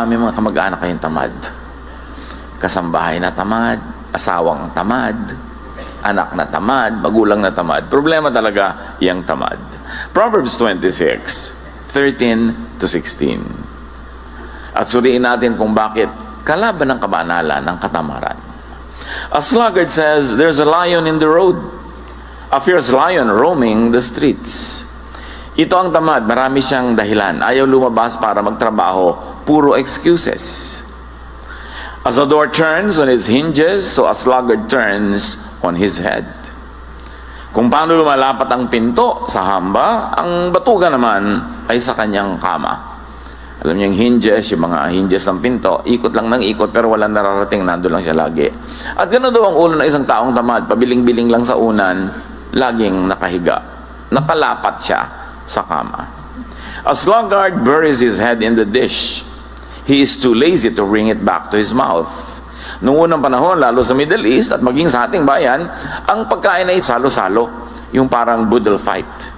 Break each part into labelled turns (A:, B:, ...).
A: may mga kamag-anak kayong tamad. Kasambahay na tamad, asawang tamad, anak na tamad, magulang na tamad. Problema talaga yung tamad. Proverbs 26:13-16. At suriin natin kung bakit kalaban ng kabanalan ng katamaran. A sluggard says, there's a lion in the road, a fierce lion roaming the streets. Ito ang tamad, marami siyang dahilan. Ayaw lumabas para magtrabaho, puro excuses. As a door turns on its hinges, so a sluggard turns on his head. Kung paano lumalapat ang pinto sa hamba, ang batuga naman ay sa kanyang kama. Alam niyo yung hinges, yung mga hinges ng pinto, ikot lang ng ikot pero walang nararating, nandun lang siya lagi. At gano'n daw ang ulo ng isang taong tamad, pabiling-biling lang sa unan, laging nakahiga. Nakalapat siya sa kama. A sluggard buries his head in the dish. He is too lazy to bring it back to his mouth. Noong unang panahon, lalo sa Middle East at maging sa ating bayan, ang pagkain ay salo-salo, yung parang boodle fight.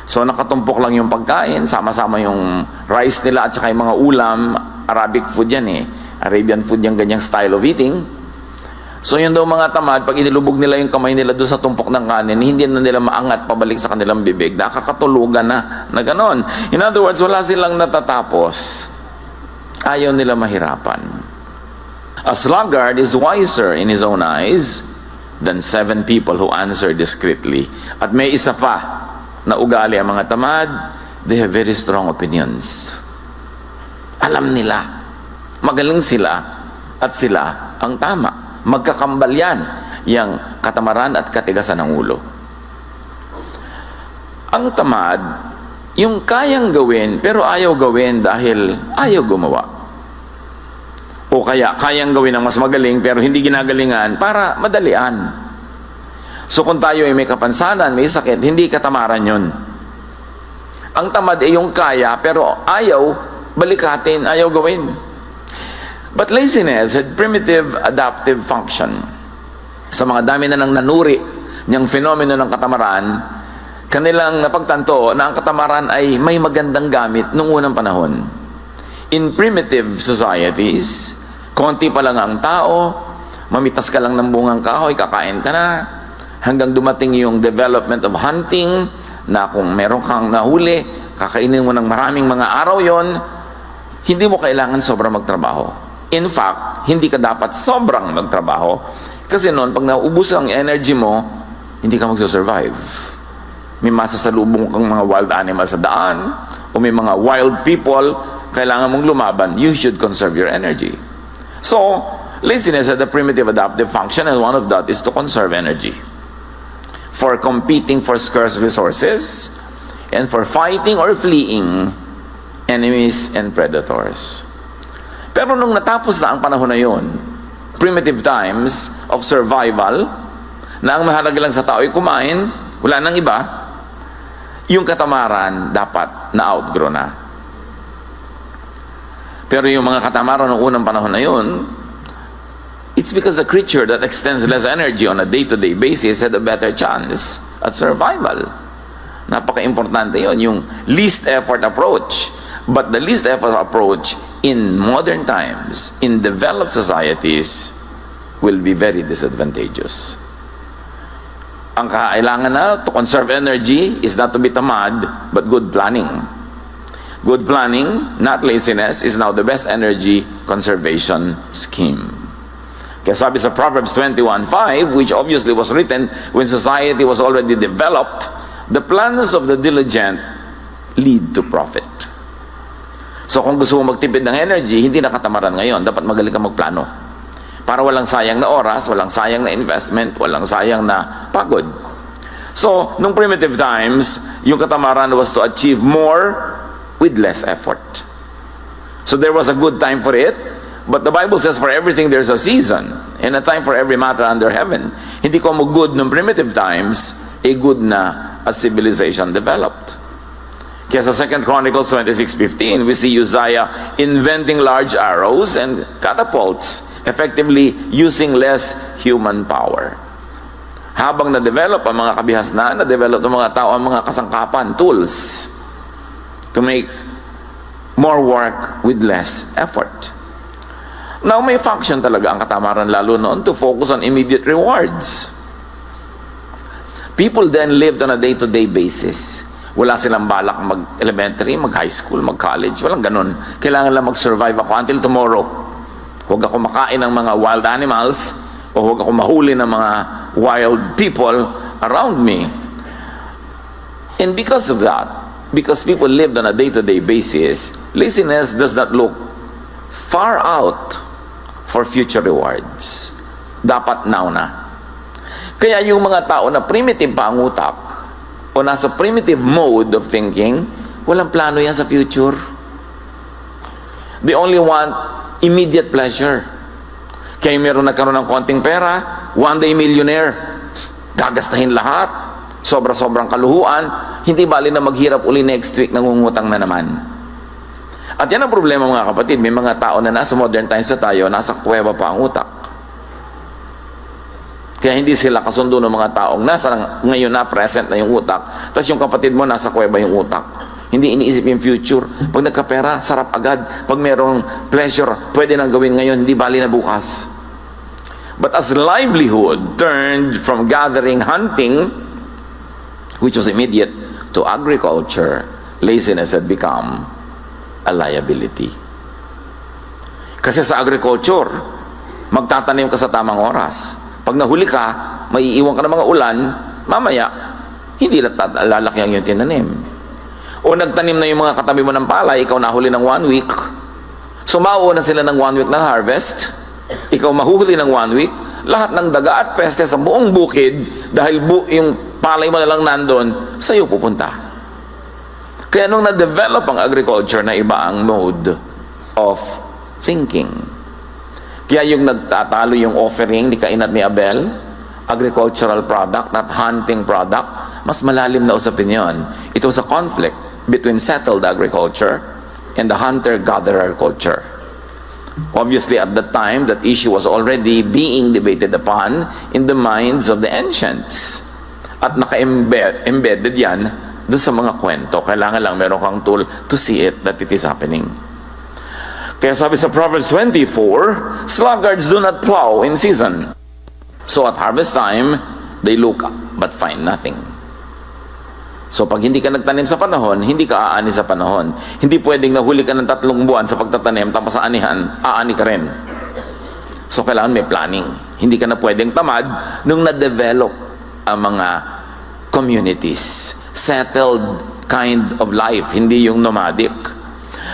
A: So nakatumpok lang yung pagkain, sama-sama yung rice nila at saka yung mga ulam. Arabic food yan eh. Arabian food yung ganyang style of eating. So yun daw mga tamad, pag inilubog nila yung kamay nila doon sa tumpok ng kanin, hindi na nila maangat pabalik sa kanilang bibig. Nakakatulugan na ganon. In other words, wala silang natatapos. Ayaw nila mahirapan. A sluggard is wiser in his own eyes than 7 people who answer discreetly. At may isa pa na ugali ang mga tamad, they have very strong opinions. Alam nila, magaling sila, at sila ang tama. Magkakambal yan, yung katamaran at katigasan ng ulo. Ang tamad, yung kayang gawin, pero ayaw gawin dahil ayaw gumawa. O kaya, kayang gawin ng mas magaling, pero hindi ginagalingan para madalian. So kung tayo ay may kapansanan, may sakit, hindi katamaran yun. Ang tamad ay yung kaya, pero ayaw balikatin, ayaw gawin. But laziness had primitive adaptive function. Sa mga dami na nang nanuri niyang fenomeno ng katamaran, kanilang napagtanto na ang katamaran ay may magandang gamit noong unang panahon. In primitive societies, konti pa lang ang tao, mamitas ka lang ng bungang kahoy, kakain ka na, hanggang dumating yung development of hunting, na kung meron kang nahuli, kakainin mo ng maraming mga araw yon, hindi mo kailangan sobrang magtrabaho. In fact, hindi ka dapat sobrang magtrabaho, kasi noon, pag naubos ang energy mo, hindi ka magsusurvive. May masasalubong kang mga wild animals sa daan, o may mga wild people, kailangan mong lumaban, you should conserve your energy. So, laziness had a primitive adaptive function, and one of that is to conserve energy. For competing for scarce resources, and for fighting or fleeing enemies and predators. Pero nung natapos na ang panahon na yun, primitive times of survival, na ang mahalaga lang sa tao ay kumain, wala nang iba, yung katamaran dapat na-outgrow na. Pero yung mga katamaran ng unang panahon na yun, it's because the creature that extends less energy on a day-to-day basis had a better chance at survival. Napaka-importante yun, yung least effort approach. But the least effort approach in modern times, in developed societies, will be very disadvantageous. Ang kailangan na to conserve energy is not to be tamad, but good planning. Good planning, not laziness, is now the best energy conservation scheme. Kaya sabi sa Proverbs 21:5, which obviously was written when society was already developed, the plans of the diligent lead to profit. So kung gusto mo magtipid ng energy, hindi na katamaran ngayon. Dapat magaling kang magplano. Para walang sayang na oras, walang sayang na investment, walang sayang na pagod. So, nung primitive times, yung katamaran was to achieve more with less effort. So there was a good time for it, but the Bible says for everything there's a season and a time for every matter under heaven. Hindi ko mo good nung primitive times, good na as civilization developed. Kaya sa 2 Chronicles 26:15, we see Uzziah inventing large arrows and catapults, effectively using less human power. Habang na-develop ang mga kabihasnan, na-develop ng mga tao ang mga kasangkapan, tools, to make more work with less effort. Now, may function talaga ang katamaran lalo noon to focus on immediate rewards. People then lived on a day-to-day basis. Wala silang balak mag-elementary, mag-high school, mag-college. Walang ganun. Kailangan lang mag-survive ako until tomorrow. Huwag ako makain ng mga wild animals o huwag ako mahuli ng mga wild people around me. And because of that, because people lived on a day-to-day basis, laziness does not look far out for future rewards. Dapat now na. Kaya yung mga tao na primitive pa ang utak o nasa primitive mode of thinking, walang plano yan sa future. They only want immediate pleasure. Kaya meron nagkaroon ng konting pera, one day millionaire, gagastahin lahat, sobra-sobrang kaluhuan, hindi bali na maghirap uli next week, nangungutang na naman. At yan ang problema mga kapatid, may mga tao na nasa modern times na tayo, nasa kuweba pa ang utak. Kaya hindi sila kasundo ng mga taong nasa ngayon na present na yung utak, tapos yung kapatid mo nasa kuweba yung utak. Hindi iniisip yung future. Pag nagkapera, sarap agad. Pag merong pleasure, pwede nang gawin ngayon, hindi bali na bukas. But as livelihood turned from gathering, hunting, which was immediate, to agriculture, laziness had become a liability. Kasi sa agriculture, magtatanim ka sa tamang oras. Pag nahuli ka, maiiwan ka ng mga ulan, mamaya, hindi lalaki ang iyong tinanim. O nagtanim na yung mga katabi mo ng palay, ikaw nahuli ng 1 week, sumao na sila ng 1 week ng harvest, ikaw mahuhuli ng 1 week, lahat ng daga at peste sa buong bukid, dahil yung palay mo na lang nandun, sa'yo pupunta. Kaya nung na-develop ang agriculture na iba ang mode of thinking. Kaya yung nagtatalo yung offering ni Cain at ni Abel, agricultural product, not hunting product, mas malalim na usapin yun. It was a conflict between settled agriculture and the hunter-gatherer culture. Obviously, at that time, that issue was already being debated upon in the minds of the ancients. At naka-embedded yan doon sa mga kwento. Kailangan lang meron kang tool to see it, that it is happening. Kaya sabi sa Proverbs 24, sluggards do not plow in season. So at harvest time, they look but find nothing. So pag hindi ka nagtanim sa panahon, hindi ka aani sa panahon. Hindi pwedeng nahuli ka ng 3 buwan sa pagtatanim, tapos sa anihan, aani ka rin. So kailangan may planning. Hindi ka na pwedeng tamad nung na-develop ang mga communities. Settled kind of life, hindi yung nomadic.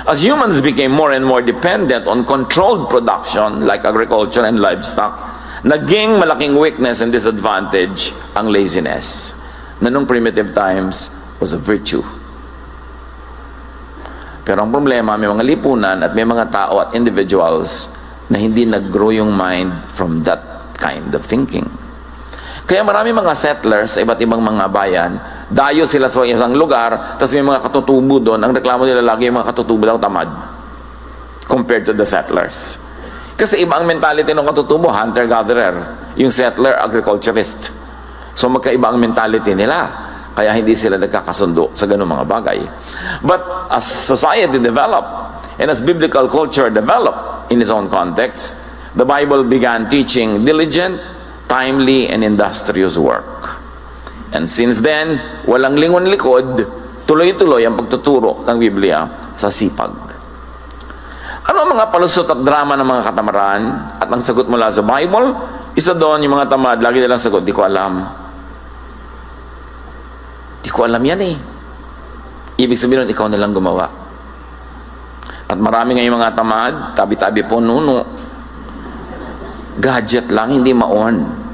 A: As humans became more and more dependent on controlled production like agriculture and livestock, naging malaking weakness and disadvantage ang laziness, na nung primitive times was a virtue. Pero ang problema, may mga lipunan at may mga tao at individuals na hindi nag-grow yung mind from that kind of thinking. Kaya marami mga settlers sa iba't ibang mga bayan, dayo sila sa isang lugar, tapos may mga katutubo doon. Ang reklamo nila lagi, yung mga katutubo daw tamad compared to the settlers. Kasi iba ang mentality ng katutubo, hunter-gatherer. Yung settler, agriculturist. So magkaiba ang mentality nila. Kaya hindi sila nagkakasundo sa ganung mga bagay. But as society developed, and as biblical culture developed in its own context, the Bible began teaching diligent, timely, and industrious work. And since then, walang lingon-likod, tuloy-tuloy ang pagtuturo ng Biblia sa sipag. Ano ang mga palusot at drama ng mga katamaran at ang sagot mula sa Bible? Isa doon, yung mga tamad, lagi nilang sagot, di ko alam. Di ko alam yan eh. Ibig sabihin nun, ikaw na lang gumawa. At marami ngayong mga tamad, tabi-tabi po, nuno. Gadget lang, hindi ma-on.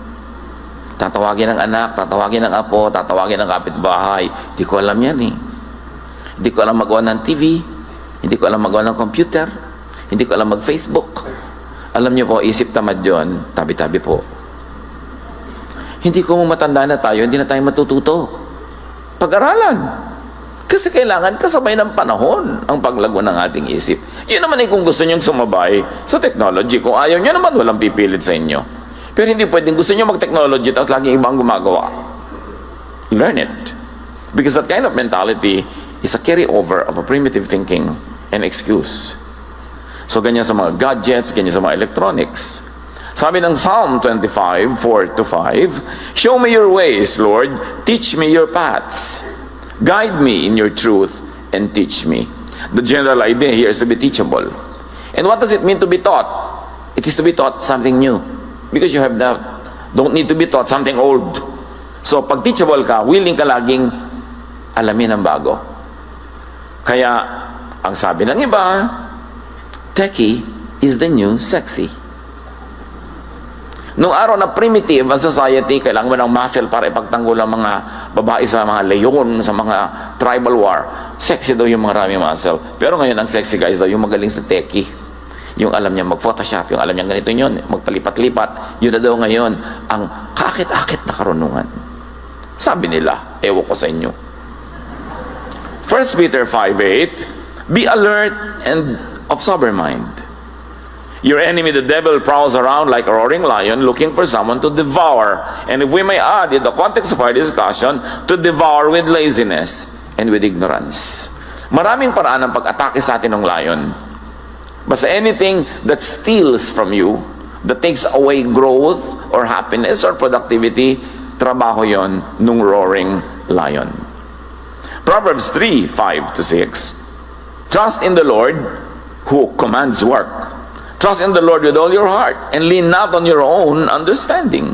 A: Tatawagin ng anak, tatawagin ng apo, tatawagin ng kapitbahay. Hindi ko alam yan eh. Hindi ko alam mag-on ng TV. Hindi ko alam mag-on ng computer. Hindi ko alam mag-Facebook. Alam niyo po, isip tamad yun, tabi-tabi po. Hindi ko matanda na tayo, hindi na tayo matututo. Pag-aralan. Kasi kailangan kasabay ng panahon ang paglago ng ating isip. Yun naman ay kung gusto niyong sumabay sa technology. Kung ayaw niyo naman, walang pipilit sa inyo. Pero hindi pwedeng gusto nyo mag-technology tapos laging ibang gumagawa. Learn it. Because that kind of mentality is a carryover of a primitive thinking and excuse. So ganyan sa mga gadgets, ganyan sa mga electronics. Sabi ng Psalm 25, 4-5, "Show me your ways, Lord. Teach me your paths. Guide me in your truth and teach me." The general idea here is to be teachable. And what does it mean to be taught? It is to be taught something new. Because you don't need to be taught something old. So pag teachable ka, willing ka laging alamin ang bago. Kaya, ang sabi ng iba, techie is the new sexy. Noong araw na primitive ang society, kailangan mo ng muscle para ipagtanggol ang mga babae sa mga leyon, sa mga tribal war. Sexy daw yung marami muscle. Pero ngayon, ang sexy guys daw yung magaling sa techie. Yung alam niya mag-photoshop, yung alam niya ganito yun, magpalipat-lipat. Yun na daw ngayon ang kakit-akit na karunungan. Sabi nila, ewan ko sa inyo. 1 Peter 5:8, "Be alert and of sober mind. Your enemy, the devil, prowls around like a roaring lion looking for someone to devour." And if we may add, in the context of our discussion, to devour with laziness and with ignorance. Maraming paraan ng pag-atake sa atin ng lion. Basta anything that steals from you, that takes away growth or happiness or productivity, trabaho yon nung roaring lion. Proverbs 3:5-6, "Trust in the Lord who commands work. Trust in the Lord with all your heart, and lean not on your own understanding.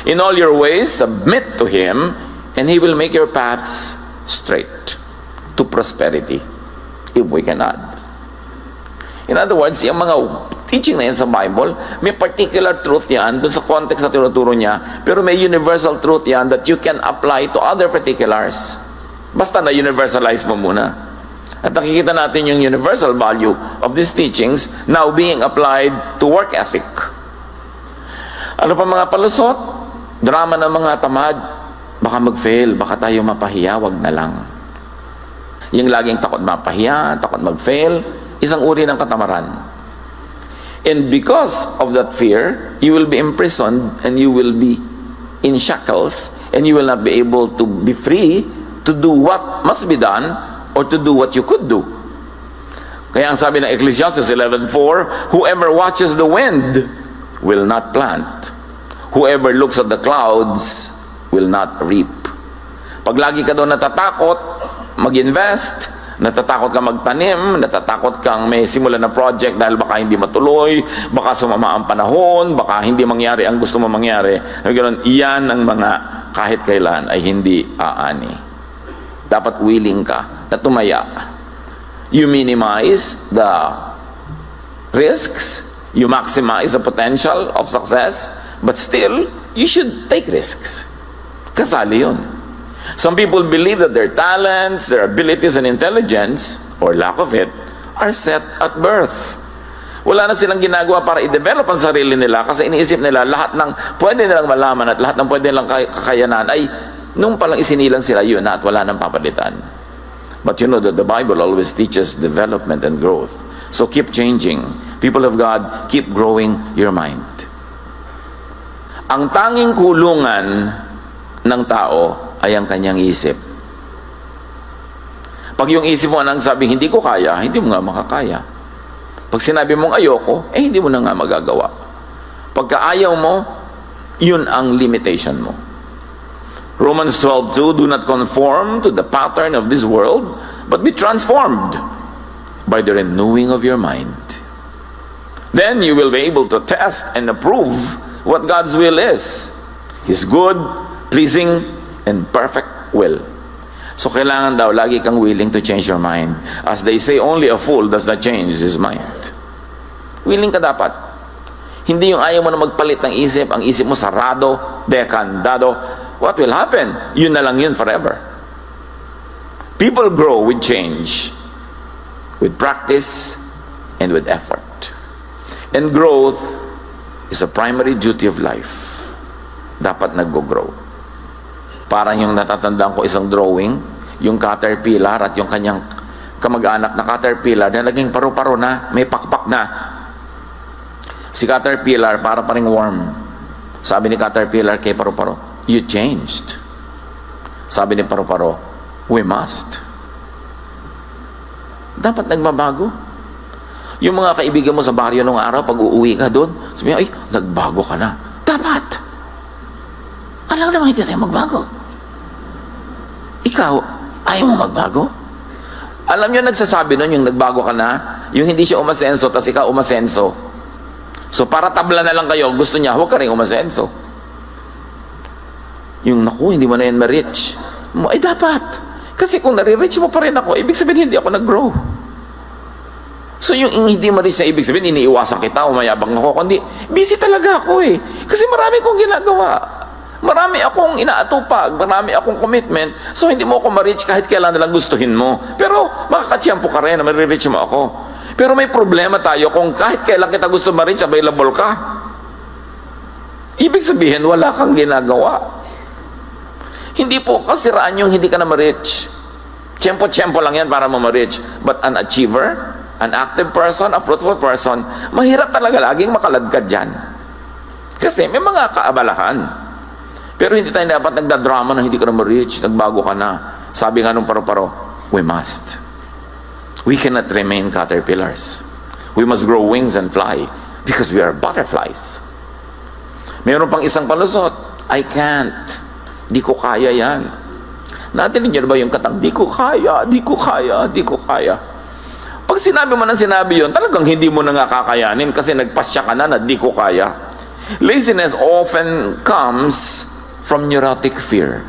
A: In all your ways, submit to Him, and He will make your paths straight to prosperity," if we can add. In other words, yung mga teaching na yan sa Bible, may particular truth yan doon sa context na tinuturo niya, pero may universal truth yan that you can apply to other particulars. Basta na-universalize mo muna. At nakikita natin yung universal value of these teachings now being applied to work ethic. Ano pa mga palusot? Drama ng mga tamad. Baka mag-fail, baka tayo mapahiya, wag na lang. Yung laging takot mapahiya, takot mag-fail, isang uri ng katamaran. And because of that fear, you will be imprisoned and you will be in shackles and you will not be able to be free to do what must be done or to do what you could do. Kaya ang sabi ng Ecclesiastes 11:4, "Whoever watches the wind will not plant. Whoever looks at the clouds will not reap." Pag lagi ka doon natatakot mag-invest, natatakot kang magtanim, natatakot kang may simulan na project dahil baka hindi matuloy, baka sumama ang panahon, baka hindi mangyari ang gusto mo mangyari. Iyan ang mga kahit kailan ay hindi aani. Dapat willing ka na tumaya. You minimize the risks, you maximize the potential of success, but still, you should take risks. Kasali yun. Some people believe that their talents, their abilities and intelligence, or lack of it, are set at birth. Wala na silang ginagawa para i-develop ang sarili nila kasi iniisip nila lahat ng pwede nilang malaman at lahat ng pwede nilang kakayanan ay nung palang isinilang sila yun na at wala nang papalitan. But you know that the Bible always teaches development and growth. So keep changing. People of God, keep growing your mind. Ang tanging kulungan ng tao ay ang kanyang isip. Pag yung isip mo nang sabi, hindi ko kaya, hindi mo nga makakaya. Pag sinabi mong ayoko, hindi mo na nga magagawa. Pagka ayaw mo, yun ang limitation mo. Romans 12:2, "Do not conform to the pattern of this world, but be transformed by the renewing of your mind. Then you will be able to test and approve what God's will is, His good, pleasing, and perfect will." So kailangan daw lagi kang willing to change your mind. As they say, only a fool does not change his mind. Willing ka dapat. Hindi yung ayaw mo na magpalit ng isip, ang isip mo sarado, dekandado. What will happen? Yun na lang yun forever. People grow with change, with practice, and with effort. And growth is a primary duty of life. Dapat nag-grow. Parang yung natatandaan ko isang drawing, yung caterpillar at yung kanyang kamag-anak na caterpillar na naging paru-paro na, may pakpak na. Si caterpillar para paring worm. Sabi ni caterpillar kay paru-paro, "You changed." Sabi ni paru-paro, "We must." dapat nagbabago. Yung mga kaibigan mo sa baryo nung araw, pag uuwi ka doon, sabi niya, ay, nagbago ka na. Dapat! Alam naman hindi tayo magbago. Ikaw, ayaw mo magbago? Alam niyo, nagsasabi nun, yung nagbago ka na, yung hindi siya umasenso, tas ikaw umasenso. So, para tabla na lang kayo, gusto niya, huwag ka rin umasenso. Yung, naku, hindi mo na yan ma-reach. Ay, dapat. Kasi kung nare-reach mo pa rin ako, ibig sabihin, hindi ako nag-grow. So yung hindi ma-reach na ibig sabihin, iniiwasan kita, umayabang ako, kundi busy talaga ako eh. Kasi marami kong ginagawa. Marami akong inaatupag, marami akong commitment. So hindi mo ako ma-reach kahit kailan nalang gustuhin mo. Pero makakatsyampo ka rin na ma-reach mo ako. Pero may problema tayo kung kahit kailan kita gusto ma-reach, available ka. Ibig sabihin, wala kang ginagawa. Hindi po kasiraan yung hindi ka na ma-reach. Tiyempo-tiyempo lang yan para mo ma-reach. But an achiever, an active person, a fruitful person, mahirap talaga laging makaladkad dyan. Kasi may mga kaabalahan. Pero hindi tayo dapat nagdadrama na hindi ka na ma-reach, nagbago ka na. Sabi nga nung paro-paro, we must. We cannot remain caterpillars. We must grow wings and fly because we are butterflies. Mayroon pang isang palusot, I can't. Di ko kaya yan. Natinig niyo ba yung katang, di ko kaya, di ko kaya, di ko kaya. Pag sinabi mo ng sinabi yun, talagang hindi mo na nga kakayanin kasi nagpasya ka na di ko kaya. Laziness often comes from neurotic fear.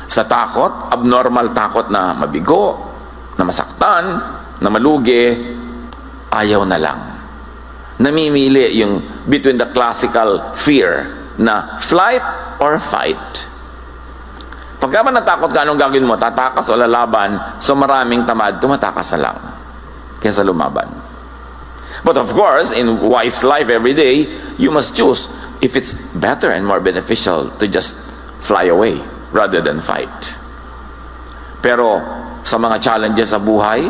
A: Sa takot, abnormal takot na mabigo, na masaktan, na malugi, ayaw na lang. Namimili yung between the classical fear na flight or fight. Pagka ba natakot ka, anong gagawin mo? Tatakas o lalaban? So maraming tamad, tumatakas na lang kaysa lumaban. But of course, in wise life every day, you must choose if it's better and more beneficial to just fly away rather than fight. Pero sa mga challenges sa buhay,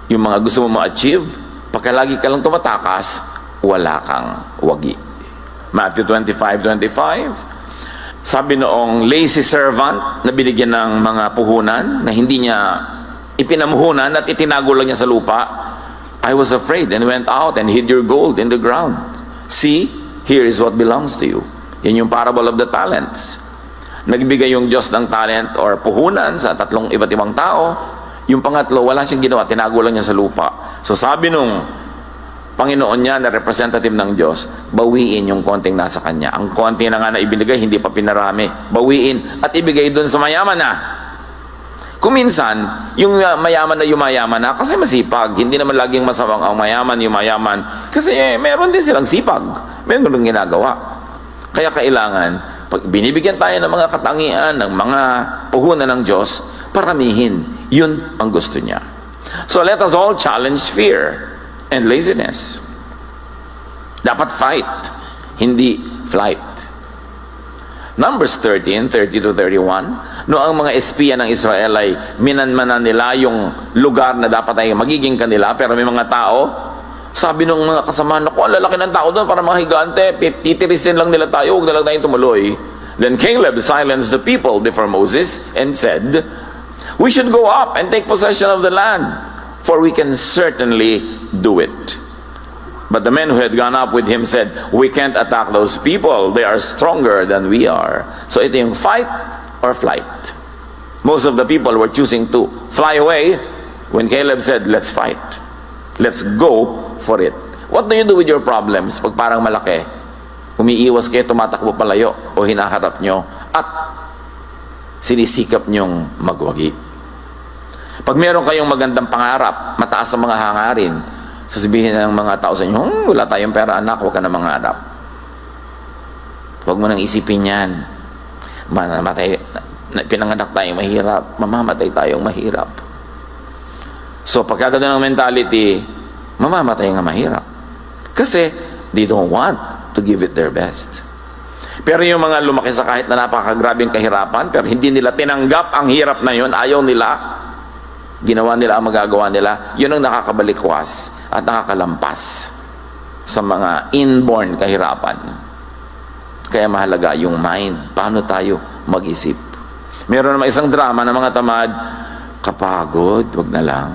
A: yung mga gusto mo ma-achieve, pagka lagi ka lang tumatakas, wala kang wagi. Matthew 25:25, sabi noong lazy servant na binigyan ng mga puhunan na hindi niya ipinamuhunan at itinago lang niya sa lupa, I was afraid and went out and hid your gold in the ground. See, here is what belongs to you. Yan yung parable of the talents. Nagbigay yung Diyos ng talent or puhunan sa tatlong iba't ibang tao. Yung pangatlo, wala siyang ginawa, tinago lang niya sa lupa. So sabi nung Panginoon niya na representative ng Diyos, bawiin yung konting nasa kanya. Ang konti na nga na ibinigay, hindi pa pinarami. Bawiin at ibigay dun sa mayaman na. Kung minsan, yung mayaman na yumayaman na, kasi masipag. Hindi naman laging masamang ang mayaman, yumayaman. Kasi meron din silang sipag. Meron din ginagawa. Kaya kailangan, pag binibigyan tayo ng mga katangian, ng mga puhunan ng Diyos, paramihin. Yun ang gusto niya. So let us all challenge fear and laziness. Dapat fight, hindi flight. Numbers 13:30-31, no ang mga espiya ng Israel ay minanmanan nila yung lugar na dapat ay magiging kanila, pero may mga tao, sabi ng mga kasama, naku, ang lalaki ng tao doon para mga higante, titirisin lang nila tayo, huwag na lang tayong tumuloy. Then Caleb silenced the people before Moses and said, we should go up and take possession of the land, for we can certainly do it. But the men who had gone up with him said, we can't attack those people. They are stronger than we are. So ito yung fight or flight. Most of the people were choosing to fly away when Caleb said, let's fight. Let's go for it. What do you do with your problems pag parang malaki? Umiiwas kayo, tumatakbo palayo o hinaharap nyo at sinisikap nyong magwagi. Pag meron kayong magandang pangarap, mataas ang mga hangarin, sasabihin ng mga tao sa inyo, wala tayong pera anak, huwag ka na mangarap. Huwag mo nang isipin yan. Pinanganak tayong mahirap, mamamatay tayong mahirap. So pagka gano'n ang mentality, mamamatay nga mahirap. Kasi they don't want to give it their best. Pero yung mga lumaki sa kahit na napakagrabing kahirapan, pero hindi nila tinanggap ang hirap na yun, ayaw nila, ginawa nila ang magagawa nila, yun ang nakakabalikwas at nakakalampas sa mga inborn kahirapan. Kaya mahalaga yung mind. Paano tayo mag-isip? Meron naman isang drama ng mga tamad, Kapagod, wag na lang.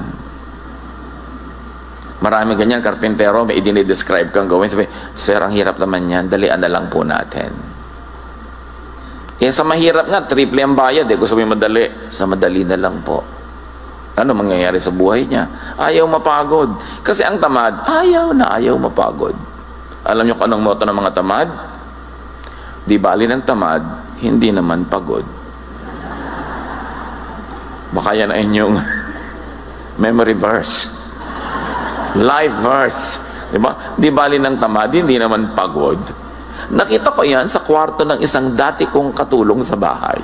A: Marami ganyan, karpentero, may idinidescribe kang gawin. Sabi, sir, ang hirap naman yan, dalian na lang po natin. Sa mahirap nga, triple ang bayad. Gusto mo madali, sa madali na lang po. Ano mangyayari sa buhay niya? Ayaw mapagod. Kasi ang tamad, ayaw mapagod. Alam niyo kung anong motto ng mga tamad? Di bali ng tamad, hindi naman pagod. Baka yan ay inyong memory verse. Life verse. Diba? Di bali ng tamad, hindi naman pagod. Nakita ko yan sa kwarto ng isang dati kong katulong sa bahay.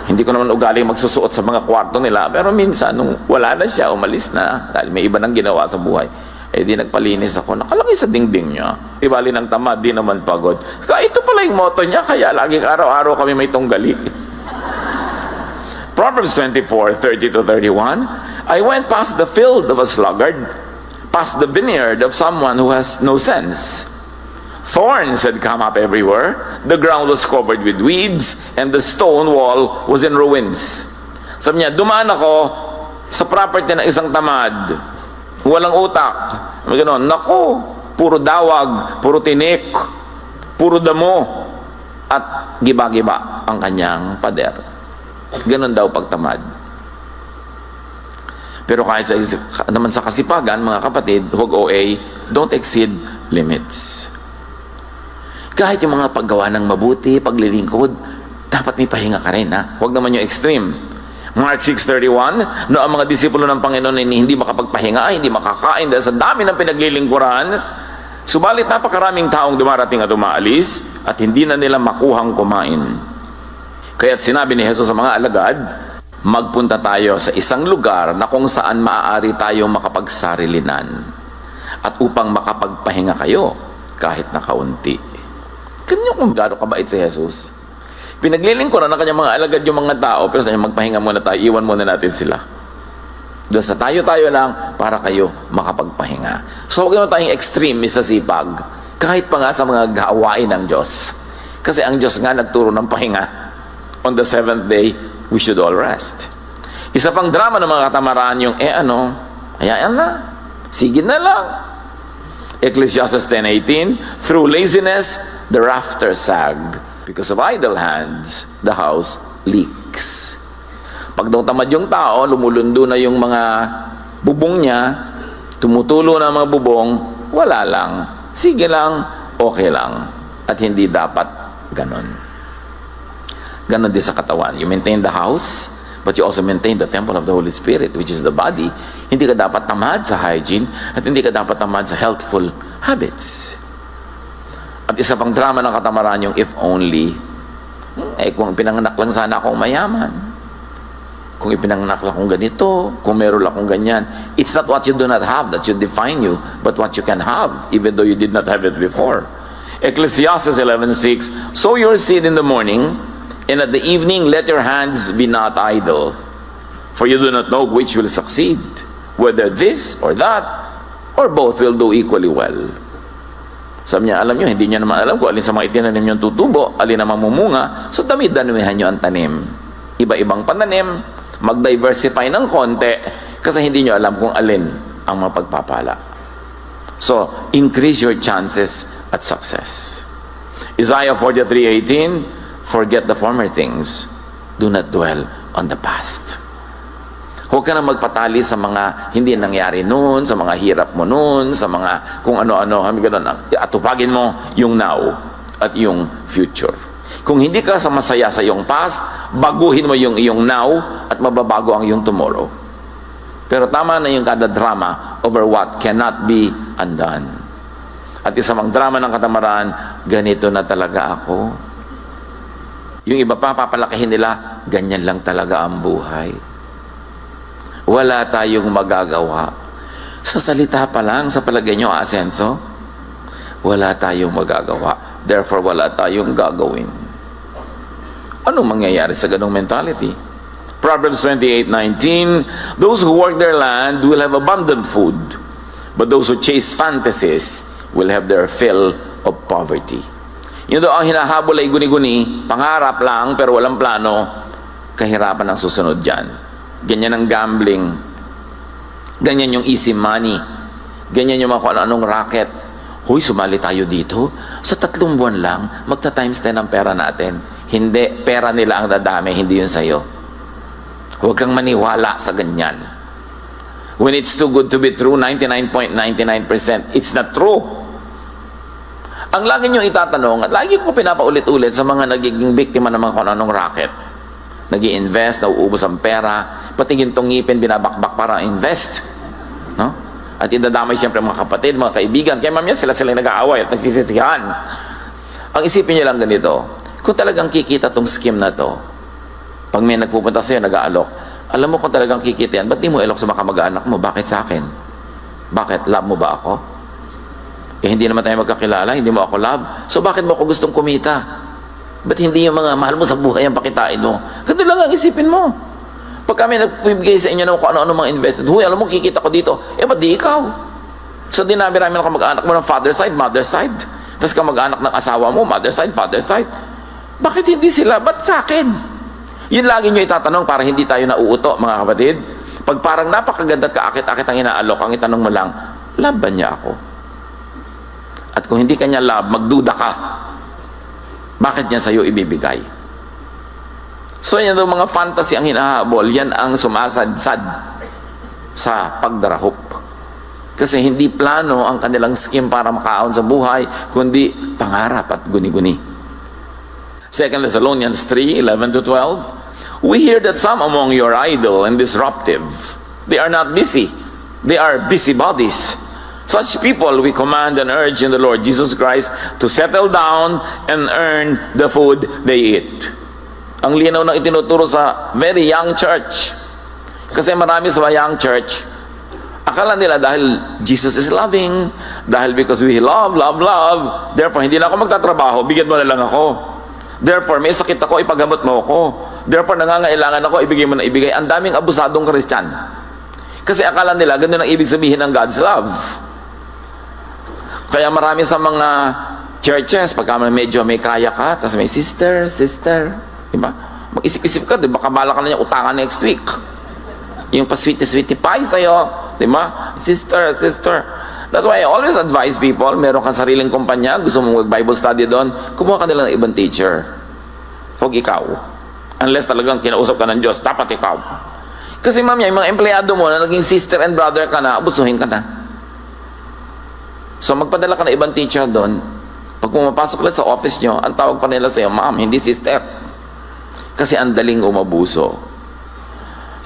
A: Hindi ko naman ugaling magsusuot sa mga kwarto nila, pero minsan, nung wala na siya, umalis na, dahil may iba nang ginawa sa buhay, di nagpalinis ako, nakalagay sa dingding niya. Di bali ng tamad, di naman pagod. Kaya ito pala yung motto niya, kaya laging araw-araw kami may tunggali. Proverbs 24:30-31, I went past the field of a sluggard, past the vineyard of someone who has no sense. Thorns had come up everywhere, the ground was covered with weeds, and the stone wall was in ruins. Sabi niya, dumaan ako sa property ng isang tamad, walang utak. Gano'n, nako, puro dawag, puro tinik, puro damo, at giba-giba ang kanyang pader. Ganon daw pagtamad. Pero kahit naman sa kasipagan, mga kapatid, huwag OA, don't exceed limits. Kahit yung mga paggawa ng mabuti, paglilingkod, dapat may pahinga ka rin, ha? Huwag naman yung extreme. Mark 6:31, no, ang mga disipulo ng Panginoon ay hindi makapagpahinga, hindi makakain dahil sa dami ng pinaglilingkuran, subalit napakaraming taong dumarating at umaalis at hindi na nila makuhang kumain. Kaya't sinabi ni Jesus sa mga alagad, magpunta tayo sa isang lugar na kung saan maaari tayong makapagsarilinan at upang makapagpahinga kayo kahit na kaunti. Ganyan kung gaano kabait si Jesus. Pinaglilingkuran ng kanyang mga alagad yung mga tao, pero sa inyo, magpahinga muna tayo, iwan muna natin sila. Doon sa tayo-tayo lang para kayo makapagpahinga. So huwag naman tayong extreme sa sipag, kahit pa nga sa mga gawain ng Diyos. Kasi ang Diyos nga nagturo ng pahinga. On the seventh day, we should all rest. Isa pang drama ng mga katamaran yung, hayaan na, sige na lang. Ecclesiastes 10:18, through laziness, the rafters sag. Because of idle hands, the house leaks. Pag daw tamad yung tao, lumulundo na yung mga bubong niya, tumutulo na mga bubong, wala lang. Sige lang, okay lang. At hindi dapat ganon. Ganon din sa katawan. You maintain the house, but you also maintain the temple of the Holy Spirit, which is the body. Hindi ka dapat tamad sa hygiene, at hindi ka dapat tamad sa healthful habits. At isa pang drama ng katamaran yung if only, kung pinanganak lang sana akong mayaman, kung ipinanganak lang akong ganito, kung meron lang akong ganyan. It's not what you do not have that should define you, but what you can have, even though you did not have it before. Ecclesiastes 11:6, sow your seed in the morning, and at the evening let your hands be not idle, for you do not know which will succeed, whether this or that, or both will do equally well. Sabi niya, alam niyo, hindi niya naman alam kung alin sa mga itinanim niyong tutubo, alin na mamumunga, so dami-damihan niyo ang tanim. Iba-ibang pananim, mag-diversify ng konti, kasi hindi niyo alam kung alin ang mapagpapala. So, increase your chances at success. Isaiah 43:18, forget the former things, do not dwell on the past. Huwag ka na magpatali sa mga hindi nangyari noon, sa mga hirap mo noon, sa mga kung ano-ano, atupagin mo yung now at yung future. Kung hindi ka sa masaya sa iyong past, baguhin mo yung iyong now at mababago ang iyong tomorrow. Pero tama na yung kada drama over what cannot be undone. At isa pang drama ng katamaran, ganito na talaga ako. Yung iba pa, papalakihin nila, ganyan lang talaga ang buhay. Wala tayong magagawa. Sa salita pa lang, sa palagay nyo, asenso, wala tayong magagawa. Therefore, wala tayong gagawin. Anong mangyayari sa ganong mentality? Proverbs 28:19, those who work their land will have abundant food, but those who chase fantasies will have their fill of poverty. Yun daw ang hinahabol ay guni-guni, pangarap lang pero walang plano, kahirapan ang susunod dyan. ganyan ang gambling, ganyan yung easy money, ganyan yung mga kung anong racket. Huy, sumali tayo dito. Sa 3 buwan lang, magta-times 10 ang pera natin. Hindi, pera nila ang dadami, hindi yun sa'yo. Huwag kang maniwala sa ganyan. When it's too good to be true, 99.99%, it's not true. Ang lagi nyo itatanong, at lagi ko pinapaulit-ulit sa mga nagiging biktima ng mga kung anong racket. Nag-i-invest, nauubos ang pera, pati gintong ngipin, binabakbak para invest. No? At idadamay siyempre mga kapatid, mga kaibigan. Kaya mamaya sila nag-aaway at nagsisisihan. Ang isipin nyo lang ganito, kung talagang kikita tong scheme na to, pag may nagpupunta sa'yo, nag-aalok, alam mo kung talagang kikita yan, ba't di mo ilok sa mga kamag-anak mo? Bakit sa akin? Bakit? Love mo ba ako? Eh, hindi naman tayo magkakilala, hindi mo ako love. So, bakit mo ako gustong kumita? Ba't hindi yung mga mahal mo sa buhay ang pakitain mo? Ganun lang ang isipin mo. Pag kami nagbibigay sa inyo ng kung ano-ano mga investment, huy, alam mo, kikita ko dito. Eh, ba't di ikaw? So, dinami-rami ng kamag-anak mo ng father side, mother side. Tapos kamag-anak ng asawa mo, mother side, father side. Bakit hindi sila? Ba't sa akin? Yun lagi nyo itatanong para hindi tayo nauuto, mga kapatid. Pag parang napakaganda at kaakit-akit ang inaalok, ang itanong mo lang, love ba niya ako? At kung hindi kanya love, magduda ka. Bakit niya sa'yo ibibigay? So yan daw mga fantasy ang hinahabol, yan ang sumasadsad sa pagdarahop. Kasi hindi plano ang kanilang scheme para makaahon sa buhay, kundi pangarap at guni-guni. 2 Thessalonians 3:11-12, we hear that some among you are idle and disruptive. They are not busy. They are busybodies. Such people we command and urge in the Lord Jesus Christ to settle down and earn the food they eat. Ang linaw na itinuturo sa very young church. Kasi marami sa young church, akala nila dahil Jesus is loving, dahil because we love, therefore hindi na ako magtatrabaho, bigyan mo na lang ako. Therefore, may sakit ako, ipagamot mo ako. Therefore, nangangailangan ako, ibigay mo na ibigay. Ang daming abusadong Christian. Kasi akala nila, ganun ang ibig sabihin ng God's love. Kaya marami sa mga churches, pagka medyo may kaya ka, tapos may sister, diba? Mag-isip-isip ka, diba? Kamala ka na niya utangan next week. Yung pa-sweetie pie sa'yo, diba? Sister. That's why I always advise people, meron kang sariling kumpanya, gusto mong mag-Bible study doon, kumuha ka nila ng ibang teacher. Huwag ikaw. Unless talagang kinausap ka ng Diyos, dapat ikaw. Kasi mamaya, yung mga empleyado mo na naging sister and brother ka na, abusuhin ka na. So magpadala ka ng ibang teacher doon, pag pumapasok lang sa office nyo, ang tawag pa nila sa'yo, ma'am, hindi sister. Kasi ang daling umabuso.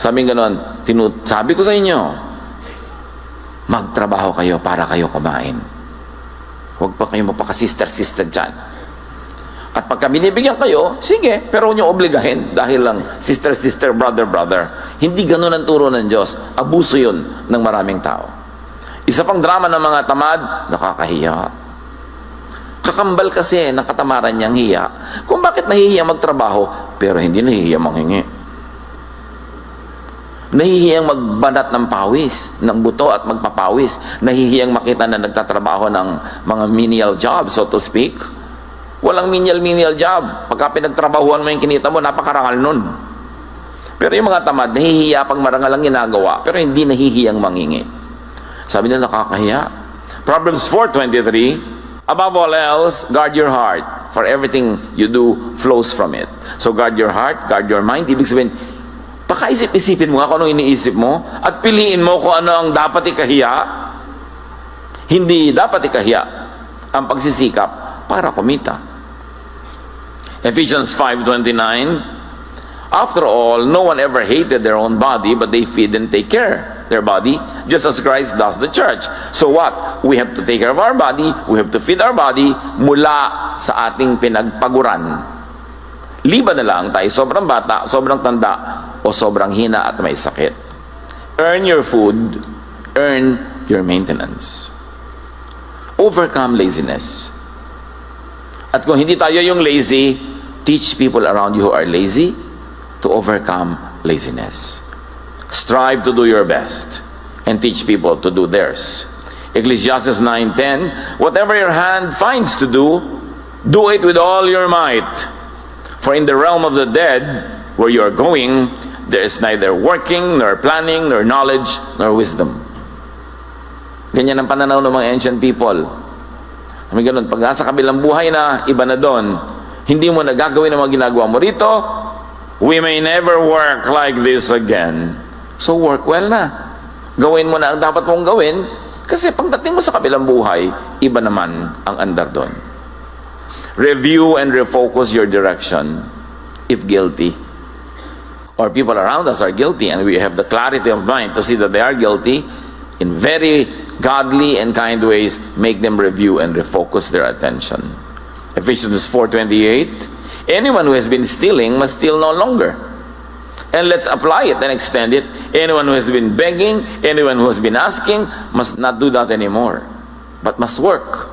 A: Sabi ko sa inyo, magtrabaho kayo para kayo kumain. Huwag pa kayo magpaka-sister dyan. At pagka binibigyan kayo, sige, pero huwag niyo obligahin dahil lang sister, brother. Hindi ganun ang turo ng Diyos. Abuso yun ng maraming tao. Isa pang drama ng mga tamad, nakakahiya. Kakambal kasi ng katamaran niyang hiya. Kung bakit nahihiya magtrabaho, pero hindi nahihiya manghingi. Nahihiyang magbanat ng pawis, ng buto at magpapawis. Nahihiyang makita na nagtatrabaho ng mga menial job, so to speak. Walang menial job. Pagka pinagtrabahuan mo yung kinita mo, napakarangal nun. Pero yung mga tamad, nahihiya pag marangal ang ginagawa, pero hindi nahihiyang mangingi. Sabi nila, nakakahiya. Proverbs 4:23, above all else, guard your heart, for everything you do flows from it. So guard your heart, guard your mind. Ibig sabihin, pakaisip-isipin mo nga kung anong iniisip mo at piliin mo kung ano ang dapat ikahiya. Hindi dapat ikahiya ang pagsisikap para kumita. Ephesians 5:29, after all, no one ever hated their own body, but they feed and take care their body, just as Christ does the church. So what? We have to take care of our body, we have to feed our body mula sa ating pinagpaguran. Liban na lang tayo sobrang bata, sobrang tanda, o sobrang hina at may sakit. Earn your food, earn your maintenance. Overcome laziness. At kung hindi tayo yung lazy, teach people around you who are lazy to overcome laziness. Strive to do your best and teach people to do theirs. Ecclesiastes 9:10, whatever your hand finds to do it with all your might. For in the realm of the dead, where you are going, there is neither working, nor planning, nor knowledge, nor wisdom. Ganyan ang pananaw ng mga ancient people. May ganun, pag nasa kabilang buhay na, iba na doon, hindi mo nagagawin ang mga ginagawa mo rito, we may never work like this again. So work well na. Gawin mo na ang dapat mong gawin, kasi pagdating mo sa kabilang buhay, iba naman ang andar doon. Review and refocus your direction if guilty. Or people around us are guilty, and we have the clarity of mind to see that they are guilty. In very godly and kind ways, make them review and refocus their attention. Ephesians 4:28, anyone who has been stealing must steal no longer. And let's apply it and extend it. Anyone who has been begging, anyone who has been asking, must not do that anymore, but must work,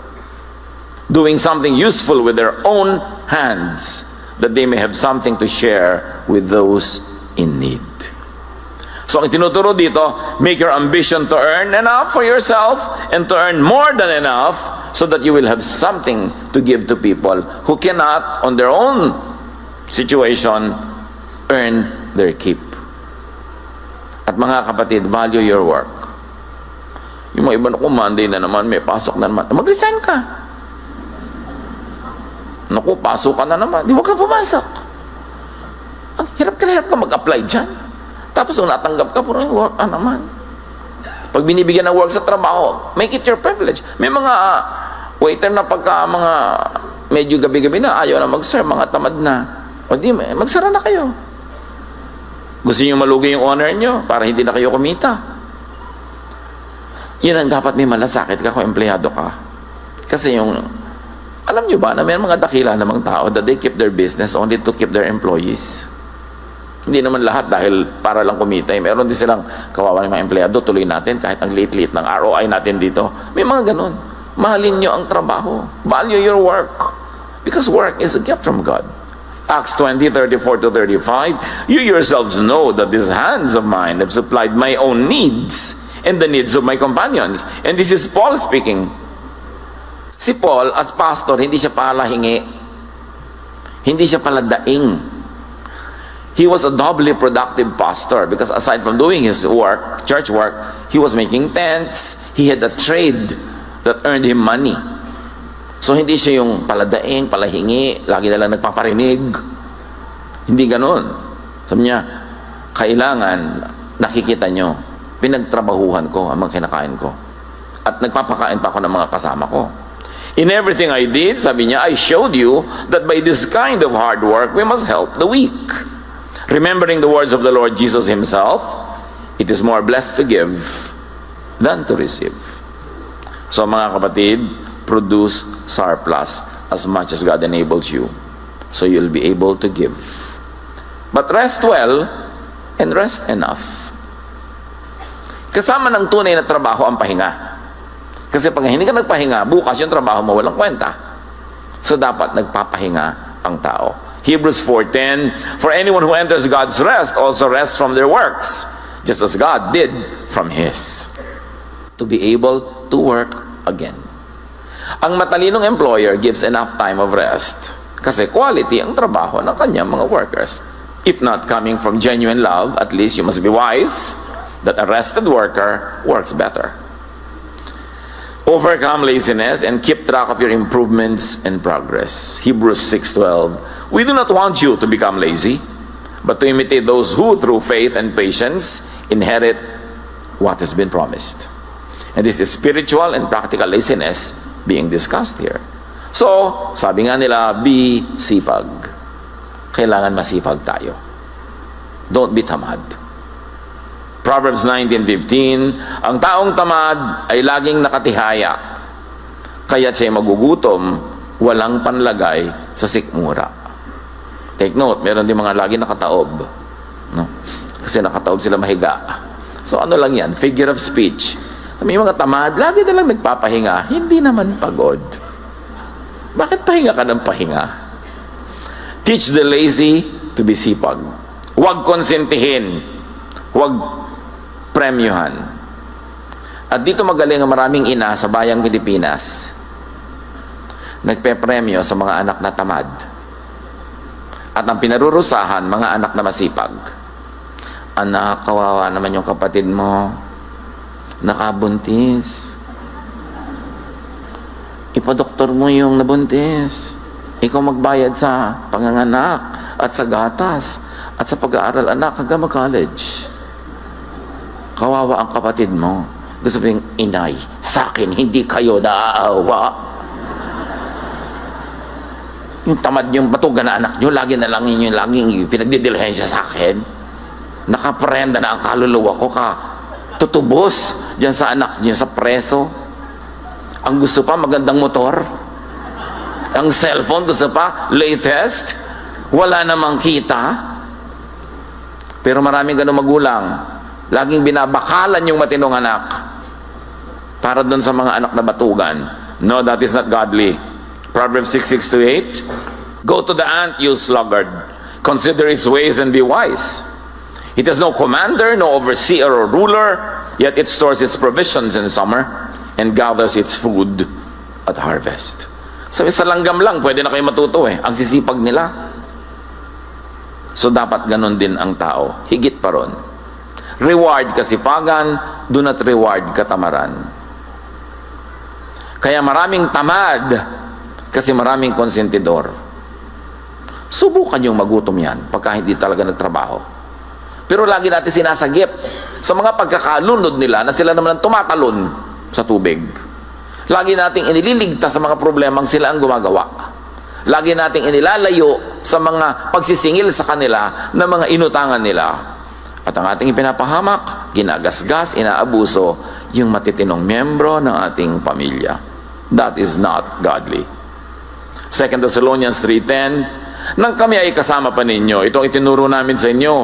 A: doing something useful with their own hands, that they may have something to share with those in need. So ang tinuturo dito, make your ambition to earn enough for yourself and to earn more than enough so that you will have something to give to people who cannot, on their own situation, earn their keep. At mga kapatid, value your work. Yung mga iba na Monday na naman, may pasok na naman, mag-resign ka. Naku, pasok ka na naman, di huwag ka pumasok. Ang hirap ka mag-apply dyan. Tapos nung natanggap ka, puro work naman. Pag binibigyan ng work sa trabaho, make it your privilege. May mga waiter na pagka mga medyo gabi-gabi na, ayaw na mag-serve, mga tamad na. O di, magsara na kayo. Gusto niyo malugi yung owner niyo para hindi na kayo kumita. Yun ang dapat may malasakit ka kung empleyado ka. Kasi yung, alam niyo ba na may mga dakila namang tao that they keep their business only to keep their employees. Hindi naman lahat dahil para lang kumita. Meron din silang kawawa ng mga empleyado, tuloy natin kahit ang liit-liit ng ROI natin dito. May mga ganun. Mahalin nyo ang trabaho. Value your work. Because work is a gift from God. Acts 20:34-35, you yourselves know that these hands of mine have supplied my own needs and the needs of my companions. And this is Paul speaking. Si Paul, as pastor, hindi siya pala hingi. Hindi siya pala daing. He was a doubly productive pastor because aside from doing his work, church work, he was making tents. He had a trade that earned him money. So hindi siya yung paladaing, palahingi, lagi na lang nagpaparinig. Hindi ganon. Sabi niya, kailangan nakikita nyo, pinagtrabahuhan ko ang mga kinakain ko. At nagpapakain pa ako ng mga kasama ko. In everything I did, sabi niya, I showed you that by this kind of hard work, we must help the weak. Remembering the words of the Lord Jesus himself, it is more blessed to give than to receive. So mga kapatid, produce surplus as much as God enables you, so you'll be able to give. But rest well and rest enough. Kasama ng tunay na trabaho ang pahinga. Kasi pag hindi ka nagpahinga, bukas yung trabaho mo walang kwenta. So dapat nagpapahinga ang tao. Hebrews 4:10, for anyone who enters God's rest also rests from their works, just as God did from His, to be able to work again. Ang matalinong employer gives enough time of rest kasi quality ang trabaho ng kanyang mga workers. If not coming from genuine love, at least you must be wise that a rested worker works better. Overcome laziness and keep track of your improvements and progress. Hebrews 6:12, we do not want you to become lazy, but to imitate those who, through faith and patience, inherit what has been promised. And this is spiritual and practical laziness being discussed here. So, sabi nga nila, be sipag. Kailangan masipag tayo. Don't be tamad. Proverbs 19:15, ang taong tamad ay laging nakatihaya, kaya't siya'y magugutom, walang panlagay sa sikmura. Take note, meron din mga lagi nakataob. No? Kasi nakataob sila mahiga. So ano lang yan? Figure of speech. May mga tamad, lagi na lang nagpapahinga, hindi naman pagod. Bakit pahinga ka ng pahinga? Teach the lazy to be sipag. Huwag konsentihin. Huwag premyuhan. At dito magaling ang maraming ina sa bayang Pilipinas. Nagpe-premyo sa mga anak na tamad. At ang pinarurusahan, mga anak na masipag. Anak, kawawa naman yung kapatid mo. Nakabuntis. Ipadoktor mo yung nabuntis. Ikaw magbayad sa panganganak at sa gatas at sa pag-aaral anak hanggang mag-college. Kawawa ang kapatid mo. Gusto mo yung inay, sa akin hindi kayo naaawa. Yung tamad yung batugan na anak nyo, lagi na lang yun yung laging pinagdidilhensya sa akin. Nakaprenda na ang kaluluwa ko ka. Tutubos dyan sa anak nyo, sa preso. Ang gusto pa, magandang motor. Ang cellphone, gusto pa, latest. Wala namang kita. Pero maraming ganun magulang. Laging binabakalan yung matinong anak. Para dun sa mga anak na batugan. No, that is not godly. Proverbs 6:6-8. Go to the ant, you sluggard. Consider its ways and be wise. It has no commander, no overseer or ruler, yet it stores its provisions in summer and gathers its food at harvest. So sa langgam lang, pwede na kayo matuto ang sisipag nila. So dapat ganun din ang tao. Higit pa ron. Reward kasipagan, do not reward katamaran. Kaya maraming tamad kasi maraming konsentidor. Subukan yung magutom yan pagka hindi talaga nagtrabaho. Pero lagi natin sinasagip sa mga pagkakalunod nila na sila naman ang tumatalon sa tubig. Lagi nating iniligtas sa mga problemang sila ang gumagawa. Lagi nating inilalayo sa mga pagsisingil sa kanila na mga inutangan nila. At ang ating ipinapahamak, ginagasgas, inaabuso yung matitinong miyembro ng ating pamilya. That is not godly. 2 Thessalonians 3:10, nang kami ay kasama pa ninyo, ito ang itinuro namin sa inyo,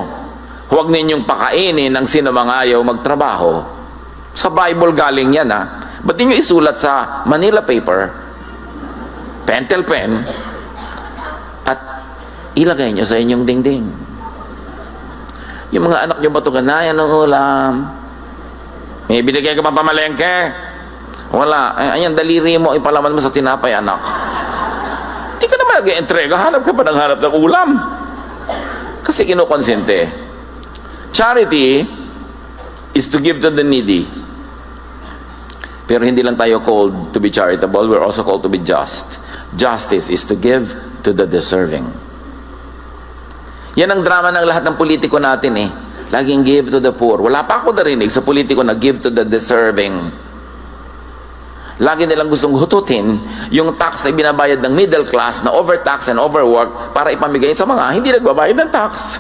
A: huwag ninyong pakainin ng sino mga ayaw magtrabaho. Sa Bible galing yan Ba't ninyo isulat sa Manila paper, pentel pen, at ilagay nyo sa inyong dingding? Yung mga anak nyo batugan na, yan ang ulam. May binigay ka pa pamalengke? Wala. Ayan, daliri mo, ipalaman mo sa tinapay, anak. Hindi ka naman nag-entrega, hanap ka pa ng hanap ng ulam. Kasi kinukonsente. Charity is to give to the needy. Pero hindi lang tayo called to be charitable, we're also called to be just. Justice is to give to the deserving. Yan ang drama ng lahat ng politiko natin Laging give to the poor. Wala pa ako narinig sa politiko na give to the deserving. Lagi nilang gustong hututin yung tax na binabayad ng middle class na overtax and overwork para ipamigay sa mga hindi nagbabayad ng tax.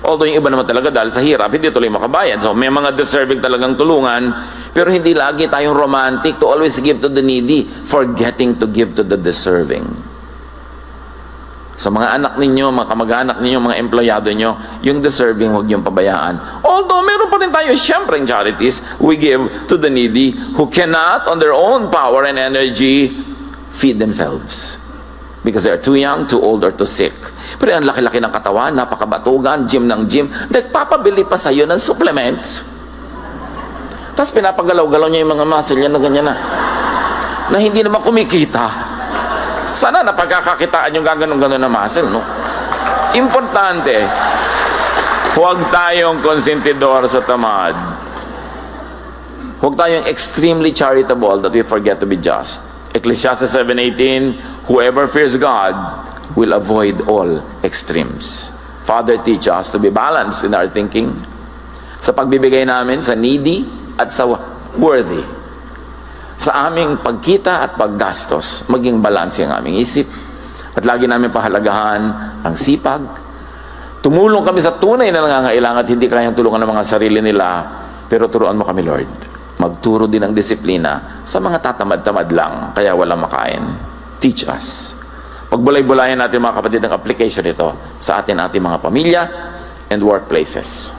A: Although yung iba naman talaga dahil sa hirap, hindi tuloy makabayad. So may mga deserving talagang tulungan, pero hindi lagi tayong romantic to always give to the needy, forgetting to give to the deserving. Sa mga anak ninyo, mga kamag-anak ninyo, mga empleyado nyo, yung deserving huwag niyong pabayaan. Although meron pa rin tayo siyempre charities, we give to the needy who cannot on their own power and energy feed themselves. Because they are too young, too old, or too sick. Pero ang laki-laki ng katawan, napakabatugan, gym ng gym, nagpapabili pa sa'yo ng supplements. Tapos pinapagalaw-galaw niya yung mga muscle niya na ganyan na hindi naman kumikita. Sana napagkakakitaan yung gaganon-ganon na muscle, no? Importante, huwag tayong konsentidor sa tamad. Huwag tayong extremely charitable that we forget to be just. Ecclesiastes 7:18, whoever fears God will avoid all extremes. Father, teach us to be balanced in our thinking. Sa pagbibigay namin sa needy at sa worthy. Sa aming pagkita at paggastos, maging balanse ang aming isip. At lagi namin pahalagahan ang sipag. Tumulong kami sa tunay na nangangailangan at hindi kayang tulungan ng mga sarili nila. Pero turuan mo kami, Lord. Magturo din ng disiplina sa mga tatamad-tamad lang, kaya walang makain. Teach us. Pagbulay-bulayan natin mga kapatid ang application nito sa ating mga pamilya and workplaces.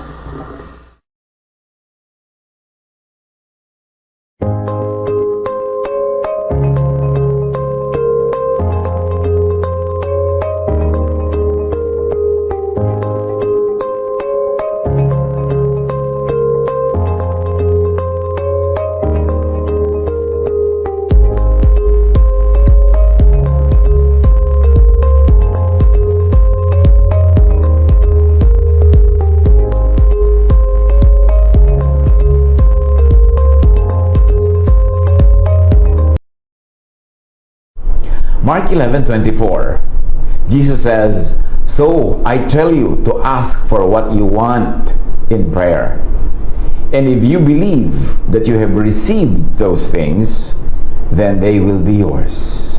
B: Mark 11:24. Jesus says, "So I tell you to ask for what you want in prayer. And if you believe that you have received those things, then they will be yours."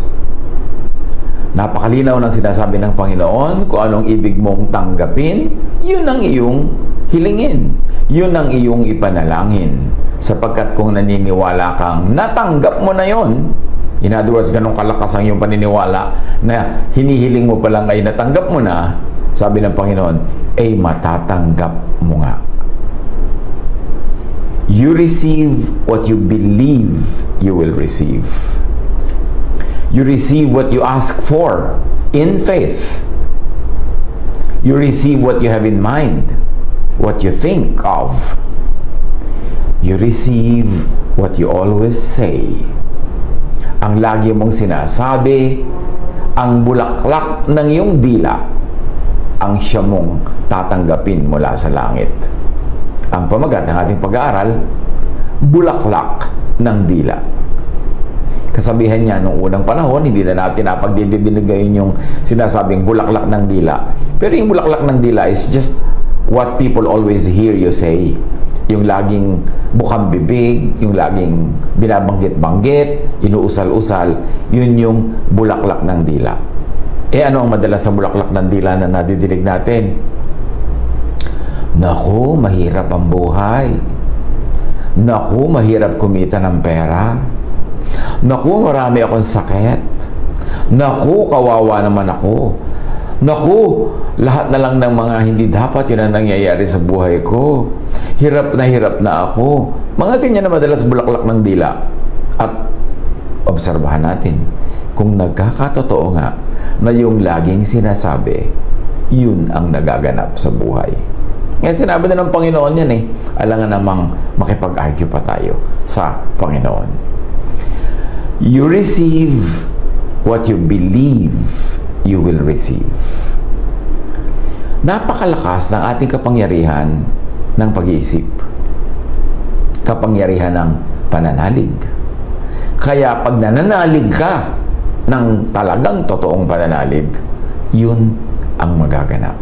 B: Napakalinaw ng sinasabi ng Panginoon kung anong ibig mong tanggapin, yun ang iyong hilingin. Yun ang iyong ipanalangin. Sapagkat kung naniniwala kang natanggap mo na yon, in other words, ganun kalakas ang iyong paniniwala na hinihiling mo pa lang ay natanggap mo na, sabi ng Panginoon, ay matatanggap mo nga. You receive what you believe you will receive. You receive what you ask for in faith. You receive what you have in mind, what you think of. You receive what you always say. Ang lagi mong sinasabi, ang bulaklak ng iyong dila, ang siya mong tatanggapin mula sa langit. Ang pamagat ng ating pag-aaral, bulaklak ng dila. Kasabihan niya nung unang panahon, hindi na natin napagdidinig ngayon yung sinasabing bulaklak ng dila. Pero yung bulaklak ng dila is just what people always hear you say. Yung laging bukang bibig, yung laging binabanggit-banggit, inuusal-usal, yun yung bulaklak ng dila. Ano ang madalas sa bulaklak ng dila na nadidinig natin? Naku, mahirap ang buhay. Naku, mahirap kumita ng pera. Naku, marami akong sakit. Naku, kawawa naman ako. Naku, lahat na lang ng mga hindi dapat yun ang nangyayari sa buhay ko. Hirap na ako. Mga ganyan na madalas bulaklak ng dila. At obserbahan natin kung nagkakatotoo nga na yung laging sinasabi, yun ang nagaganap sa buhay. Ngayon sinabi na ng Panginoon yan alangan namang makipag-argue pa tayo sa Panginoon. You receive what you believe you will receive. Napakalakas ng ating kapangyarihan ng pag-iisip. Kapangyarihan ng pananalig. Kaya pag nananalig ka ng talagang totoong pananalig, yun ang magaganap.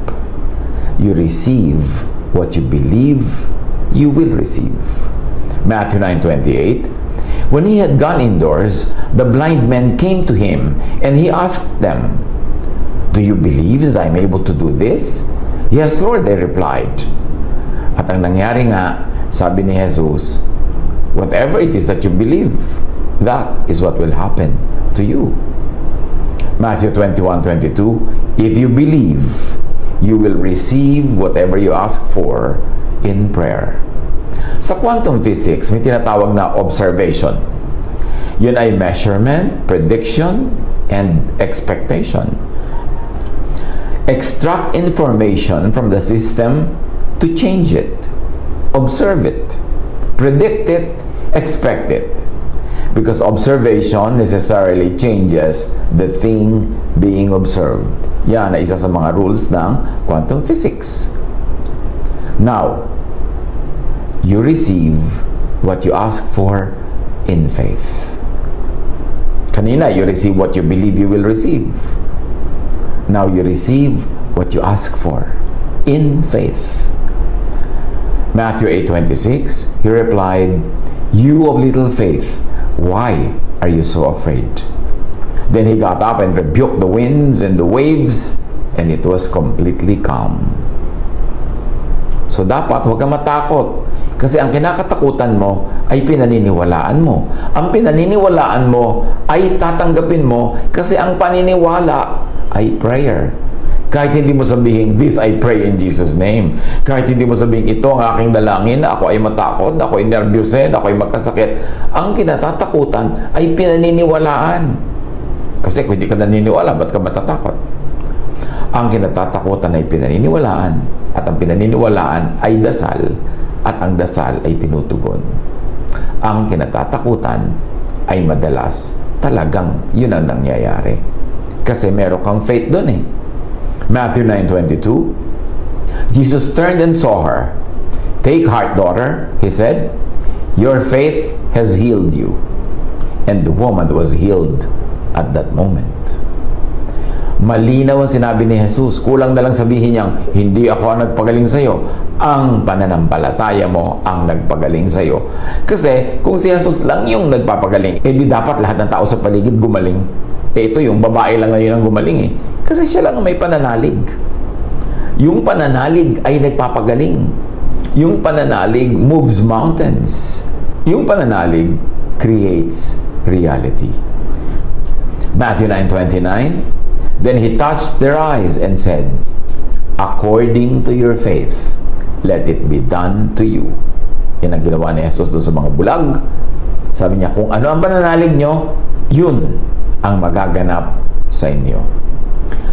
B: You receive what you believe you will receive. Matthew 9:28. When he had gone indoors, the blind men came to him, and he asked them, "Do you believe that I am able to do this?" "Yes, Lord," they replied. At ang nangyari nga, sabi ni Jesus, whatever it is that you believe, that is what will happen to you. Matthew 21:22, if you believe, you will receive whatever you ask for in prayer. Sa quantum physics, may tinatawag na observation. Yun ay measurement, prediction, and expectation. Extract information from the system to change it. Observe it. Predict it. Expect it. Because observation necessarily changes the thing being observed. Yan ay isa sa mga rules ng quantum physics. Now, you receive what you ask for in faith. Kanina, you receive what you believe you will receive. Now you receive what you ask for in faith. Matthew 8:26, he replied, "You of little faith, why are you so afraid?" Then he got up and rebuked the winds and the waves, and it was completely calm. So dapat huwag kang matakot. Kasi ang kinakatakutan mo ay pinaniniwalaan mo. Ang pinaniniwalaan mo ay tatanggapin mo kasi ang paniniwala ay prayer. Kahit hindi mo sabihin, "This I pray in Jesus' name." Kahit hindi mo sabihin, "Ito ang aking dalangin, ako ay matakot, ako ay nervyusin, ako ay magkasakit." Ang kinatatakutan ay pinaniniwalaan. Kasi kung hindi ka naniniwala, ba't ka matatakot? Ang kinatatakutan ay pinaniniwalaan. At ang pinaniniwalaan ay dasal. At ang dasal ay tinutugon. Ang kinatatakutan ay madalas talagang yun ang nangyayari. Kasi meron kang faith doon Matthew 9:22, Jesus turned and saw her. "Take heart, daughter," he said. "Your faith has healed you." And the woman was healed at that moment. Malinaw ang sinabi ni Jesus. Kulang na lang sabihin niyang, hindi ako ang nagpagaling sa iyo. Ang pananampalataya mo ang nagpagaling sa iyo. Kasi kung si Jesus lang yung nagpapagaling, di dapat lahat ng tao sa paligid gumaling. Ito yung babae lang ngayon ang gumaling Kasi siya lang ang may pananalig. Yung pananalig ay nagpapagaling. Yung pananalig moves mountains. Yung pananalig creates reality. Matthew 9:29, then he touched their eyes and said, according to your faith, let it be done to you. Yan ang ginawa ni Jesus doon sa mga bulag. Sabi niya, kung ano ang pananalig nyo, yun ang magaganap sa inyo.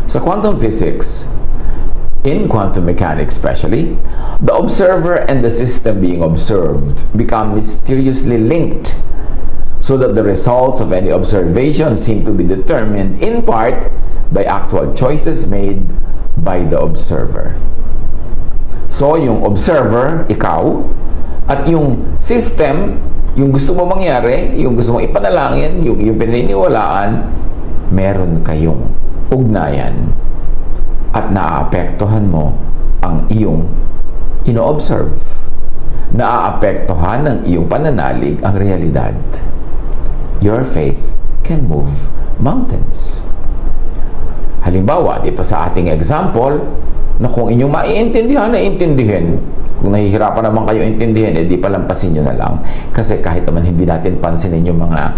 B: Sa quantum physics, in quantum mechanics especially, the observer and the system being observed become mysteriously linked so that the results of any observation seem to be determined in part by actual choices made by the observer. So, yung observer, ikaw, at yung system, yung gusto mo mangyari, yung gusto mong ipanalangin, yung pininiwalaan, meron kayong ugnayan at naaapektuhan mo ang iyong ino-observe. Naaapektuhan ng iyong pananalig ang realidad. Your faith can move mountains. Halimbawa, dito sa ating example, na kung inyong maiintindihan, naiintindihin. Kung nahihirapan naman kayo intindihin, di palampasin nyo na lang. Kasi kahit naman hindi natin pansinin yung mga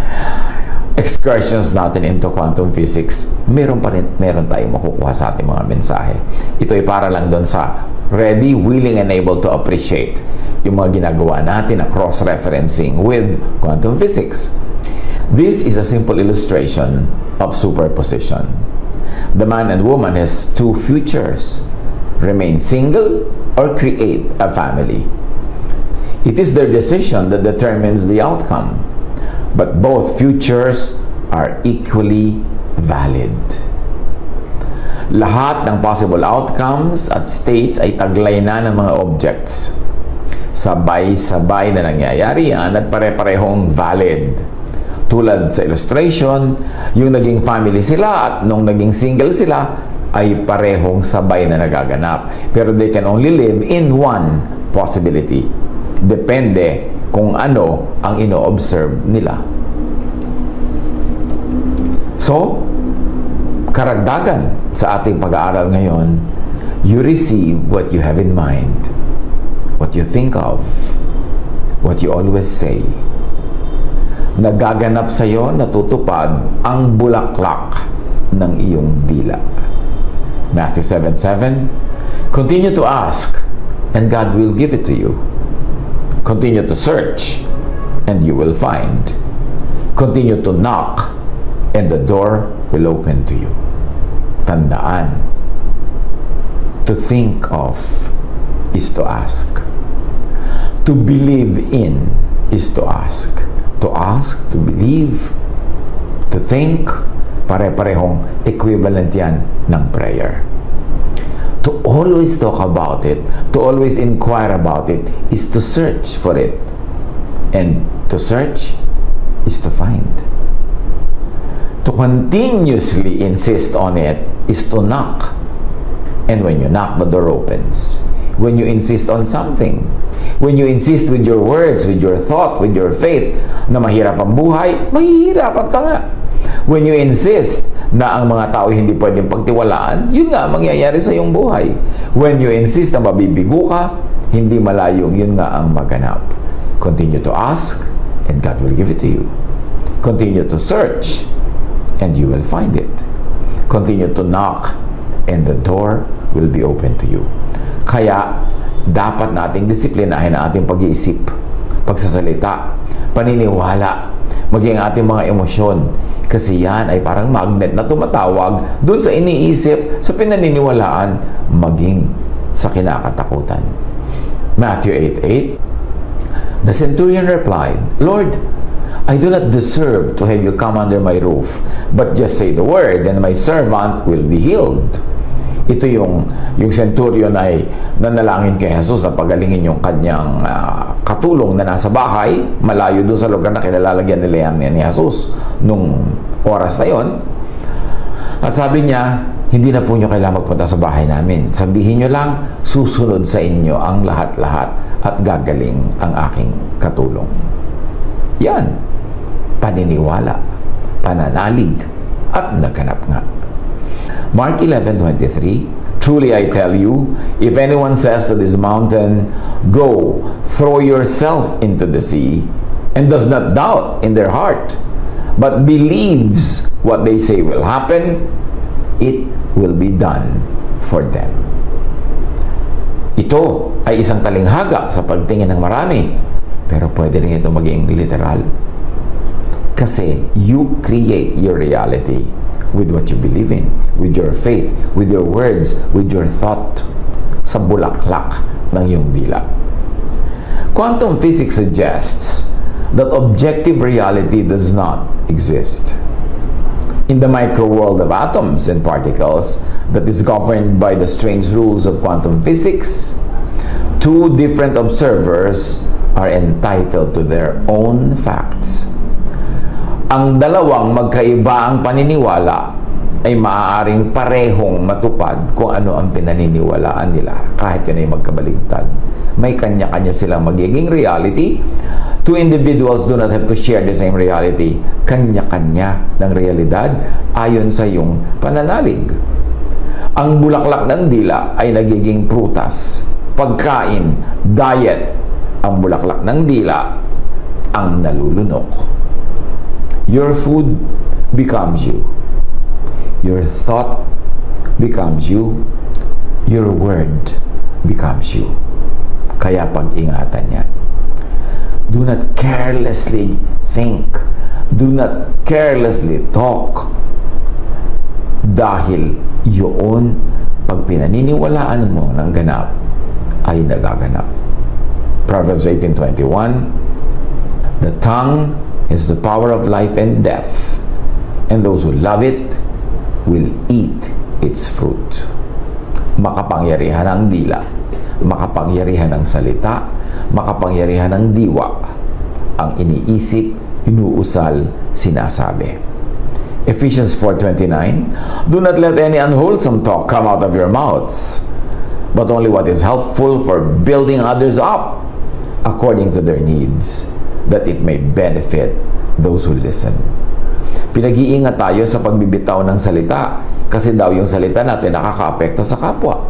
B: excursions natin into quantum physics, meron tayong makukuha sa ating mga mensahe. Ito ay para lang doon sa ready, willing, and able to appreciate yung mga ginagawa natin na cross-referencing with quantum physics. This is a simple illustration of superposition. The man and woman has two futures: remain single or create a family. It is their decision that determines the outcome, but both futures are equally valid. Lahat ng possible outcomes at states ay taglay na ng mga objects. Sabay-sabay na nangyayari yan at pare-parehong valid. Tulad sa illustration, yung naging family sila at nung naging single sila ay parehong sabay na nagaganap. Pero they can only live in one possibility. Depende kung ano ang ino-observe nila. So, karagdagan sa ating pag-aaral ngayon, you receive what you have in mind, what you think of, what you always say. Nagaganap sa iyo, natutupad ang bulaklak ng iyong dila. Matthew 7:7, continue to ask, and God will give it to you. Continue to search, and you will find. Continue to knock, and the door will open to you. Tandaan, to think of is to ask. To believe in is to ask. To ask, to believe, to think, pare-parehong equivalent yan ng prayer. To always talk about it, to always inquire about it, is to search for it. And to search is to find. To continuously insist on it is to knock. And when you knock, the door opens. When you insist on something, when you insist with your words, with your thought, with your faith, na mahirap ang buhay, mahihirapan ka nga. When you insist na ang mga tao hindi pwedeng pagtiwalaan, yun nga ang mangyayari sa iyong buhay. When you insist na mabibigo ka, hindi malayong yun nga ang maganap. Continue to ask, and God will give it to you. Continue to search, and you will find it. Continue to knock, and the door will be open to you. Kaya, dapat nating disiplinahin ang ating pag-iisip, pagsasalita, paniniwala, maging ating mga emosyon. Kasi yan ay parang magnet na tumatawag dun sa iniisip, sa pinaniniwalaan, maging sa kinakatakutan. Matthew 8:8, the centurion replied, Lord, I do not deserve to have you come under my roof, but just say the word, and my servant will be healed. Ito yung centurion ay nanalangin kay Jesus na pagalingin yung kanyang katulong na nasa bahay, malayo doon sa lugar na kinalalagyan nila yan ni Jesus nung oras na yon. At sabi niya, hindi na po nyo kailangan magpunta sa bahay namin. Sabihin nyo lang, susunod sa inyo ang lahat-lahat at gagaling ang aking katulong. Yan, paniniwala, pananalig, at naganap nga. Mark 11:23, truly I tell you, if anyone says to this mountain, go, throw yourself into the sea, and does not doubt in their heart, but believes what they say will happen, it will be done for them. Ito ay isang talinghaga sa pagtingin ng marami, pero pwede rin ito maging literal. Kasi you create your reality with what you believe in, with your faith, with your words, with your thought, sa bulaklak ng iyong dila. Quantum physics suggests that objective reality does not exist. In the micro world of atoms and particles that is governed by the strange rules of quantum physics, two different observers are entitled to their own facts. Ang dalawang magkaiba ang paniniwala ay maaaring parehong matupad kung ano ang pinaniniwalaan nila, kahit yun ay magkabaligtad. May kanya-kanya silang magiging reality. Two individuals do not have to share the same reality. Kanya-kanya ng realidad ayon sa iyong pananalig. Ang bulaklak ng dila ay nagiging prutas, pagkain, diet. Ang bulaklak ng dila ang nalulunok. Your food becomes you. Your thought becomes you. Your word becomes you. Kaya pag-ingatan yan. Do not carelessly think. Do not carelessly talk. Dahil yun, pag pinaniniwalaan mo ng ganap, ay nagaganap. Proverbs 18:21, the tongue is the power of life and death, and those who love it will eat its fruit. Makapangyarihan ang dila, makapangyarihan ang salita, makapangyarihan ang diwa, ang iniisip, inuusal, sinasabi. Ephesians 4:29, do not let any unwholesome talk come out of your mouths, but only what is helpful for building others up according to their needs, that it may benefit those who listen. Pinag-iingat tayo sa pagbibitaw ng salita kasi daw yung salita natin nakaka-apekto sa kapwa.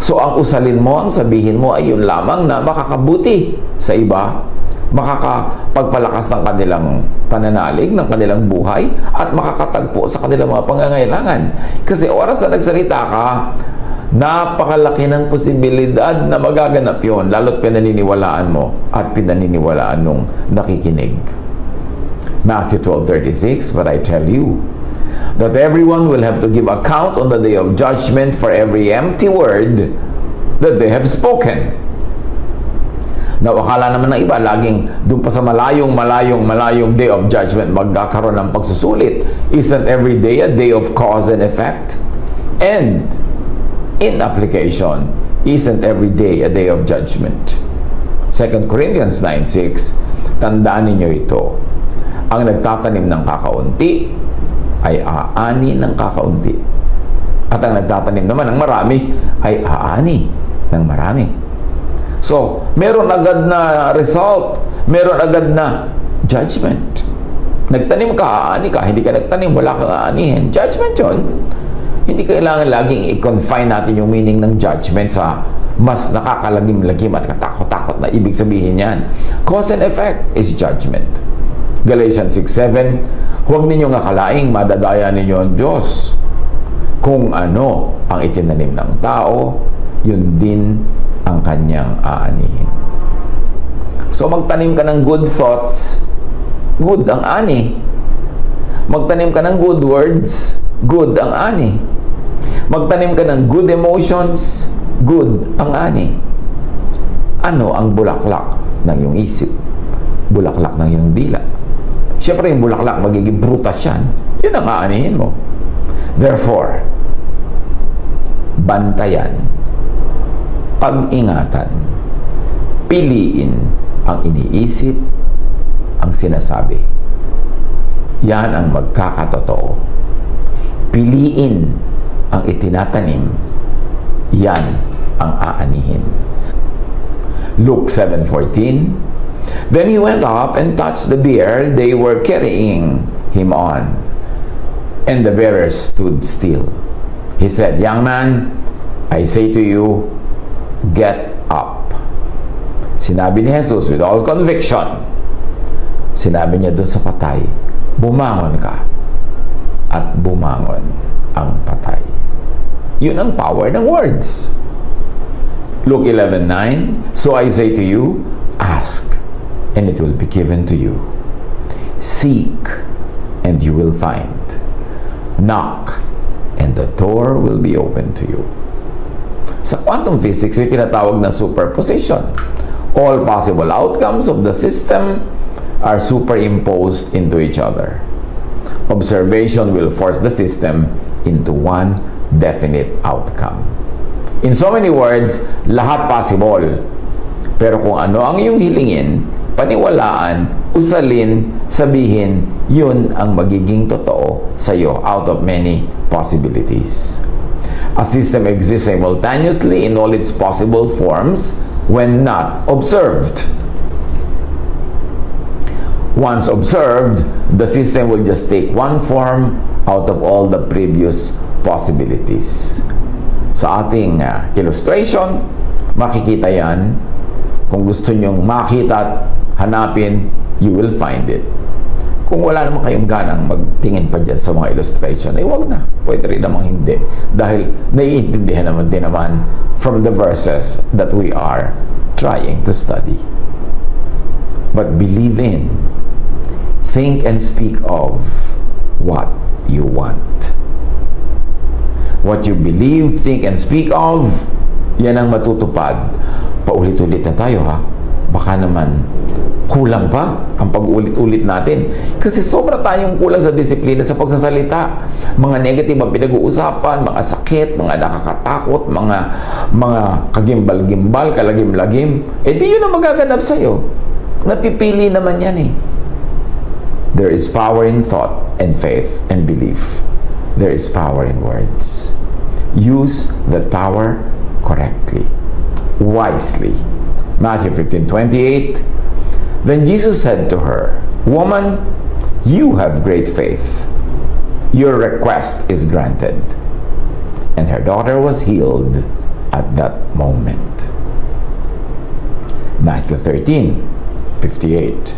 B: So ang usalin mo, ang sabihin mo ay yun lamang na makakabuti sa iba, makakapagpalakas ng kanilang pananalig, ng kanilang buhay, at makakatagpo sa kanilang mga pangangailangan. Kasi oras na nagsalita ka, napakalaki ng posibilidad na magaganap yun, lalo't pinaniniwalaan mo at pinaniniwalaan nung nakikinig. Matthew 12:36, but I tell you that everyone will have to give account on the day of judgment for every empty word that they have spoken. Now, akala naman ng iba, laging doon pa sa malayong day of judgment magkakaroon ng pagsusulit. Isn't every day a day of cause and effect? And in application, isn't every day a day of judgment? 2 Corinthians 9:6, tandaan ninyo ito. Ang nagtatanim ng kakaunti ay aani ng kakaunti. At ang nagtatanim naman ng marami ay aani ng marami. So, meron agad na result, meron agad na judgment. Nagtanim ka, aani ka. Hindi ka nagtanim, wala kang aanihin. Judgment yun. Hindi kailangan laging i-confine natin yung meaning ng judgment sa mas nakakalagim-lagim at katakot-takot na ibig sabihin yan. Cause and effect is judgment. Galatians 6:7, huwag ninyong akalaing madadaya ninyo ang Diyos. Kung ano ang itinanim ng tao, yun din ang kanyang aanihin. So magtanim ka ng good thoughts, good ang ani. Magtanim ka ng good words, good ang ani. Magtanim ka ng good emotions, good ang ani. Ano ang bulaklak ng iyong isip? Bulaklak ng iyong dila. Siyempre yung bulaklak magiging prutas yan. Yun ang aanihin mo. Therefore, bantayan, pag-ingatan, piliin ang iniisip, ang sinasabi. Yan ang magkakatotoo. Piliin ang itinatanim, yan ang aanihin. Luke 7:14. Then he went up and touched the bier they were carrying him on, and the bearers stood still. He said, "Young man, I say to you, get up." Sinabi ni Jesus with all conviction, sinabi niya doon sa patay, bumangon ka. At bumangon ang patay. Yun ang power ng words. Luke 11:9, so I say to you, ask, and it will be given to you. Seek, and you will find. Knock, and the door will be open to you. Sa quantum physics, may tinatawag na superposition. All possible outcomes of the system are superimposed into each other. Observation will force the system into one definite outcome. In so many words, lahat possible. Pero kung ano ang iyong hilingin, paniwalaan, usalin, sabihin, yun ang magiging totoo sa iyo out of many possibilities. A system exists simultaneously in all its possible forms when not observed. Once observed, the system will just take one form out of all the previous possibilities. Sa ating illustration, makikita yan. Kung gusto nyong makita at hanapin, you will find it. Kung wala naman kayong ganang magtingin pa dyan sa mga illustration, wag na. Pwede rin namang hindi. Dahil naiintindihan naman din naman from the verses that we are trying to study. But believe in, think and speak of what you want. What you believe, think, and speak of, yan ang matutupad. Paulit-ulit na tayo ha. Baka naman kulang pa ang pag-ulit-ulit natin. Kasi sobra tayong kulang sa disiplina sa pagsasalita. Mga negative ang pinag-uusapan, mga sakit, mga nakakatakot, mga kagimbal-gimbal, kalagim-lagim. Di yun ang magaganap sa'yo. Napipili naman yan eh. There is power in thought and faith and belief. There is power in words. Use that power correctly, wisely. Matthew 15:28. Then Jesus said to her, "Woman, you have great faith. Your request is granted." And her daughter was healed at that moment. Matthew 13:58.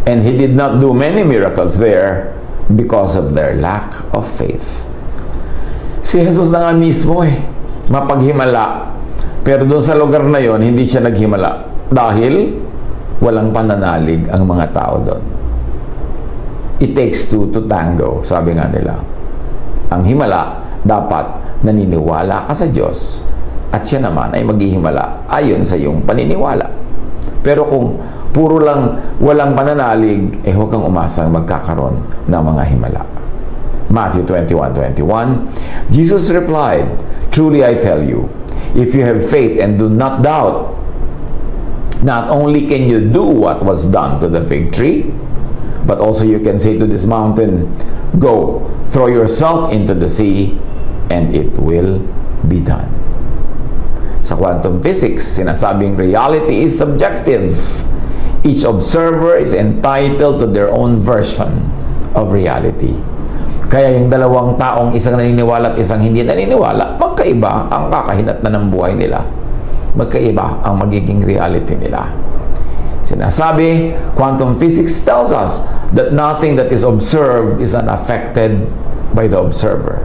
B: And he did not do many miracles there because of their lack of faith. Si Jesus na nga mismo mapaghimala. Pero doon sa lugar na yon, hindi siya naghimala. Dahil walang pananalig ang mga tao doon. It takes two to tango, sabi nga nila. Ang himala, dapat naniniwala ka sa Diyos. At siya naman ay maghihimala ayon sa iyong paniniwala. Pero kung puro lang walang pananalig, huwag kang umasang magkakaroon ng mga himala. Matthew 21:21, Jesus replied, "Truly I tell you, if you have faith and do not doubt, not only can you do what was done to the fig tree, but also you can say to this mountain, go, throw yourself into the sea, and it will be done." Sa quantum physics, sinasabing reality is subjective. Each observer is entitled to their own version of reality. Kaya yung dalawang taong isang naniniwala at isang hindi naniniwala, magkaiba ang kakahinatnan ng buhay nila. Magkaiba ang magiging reality nila. Sinasabi, quantum physics tells us that nothing that is observed is unaffected by the observer.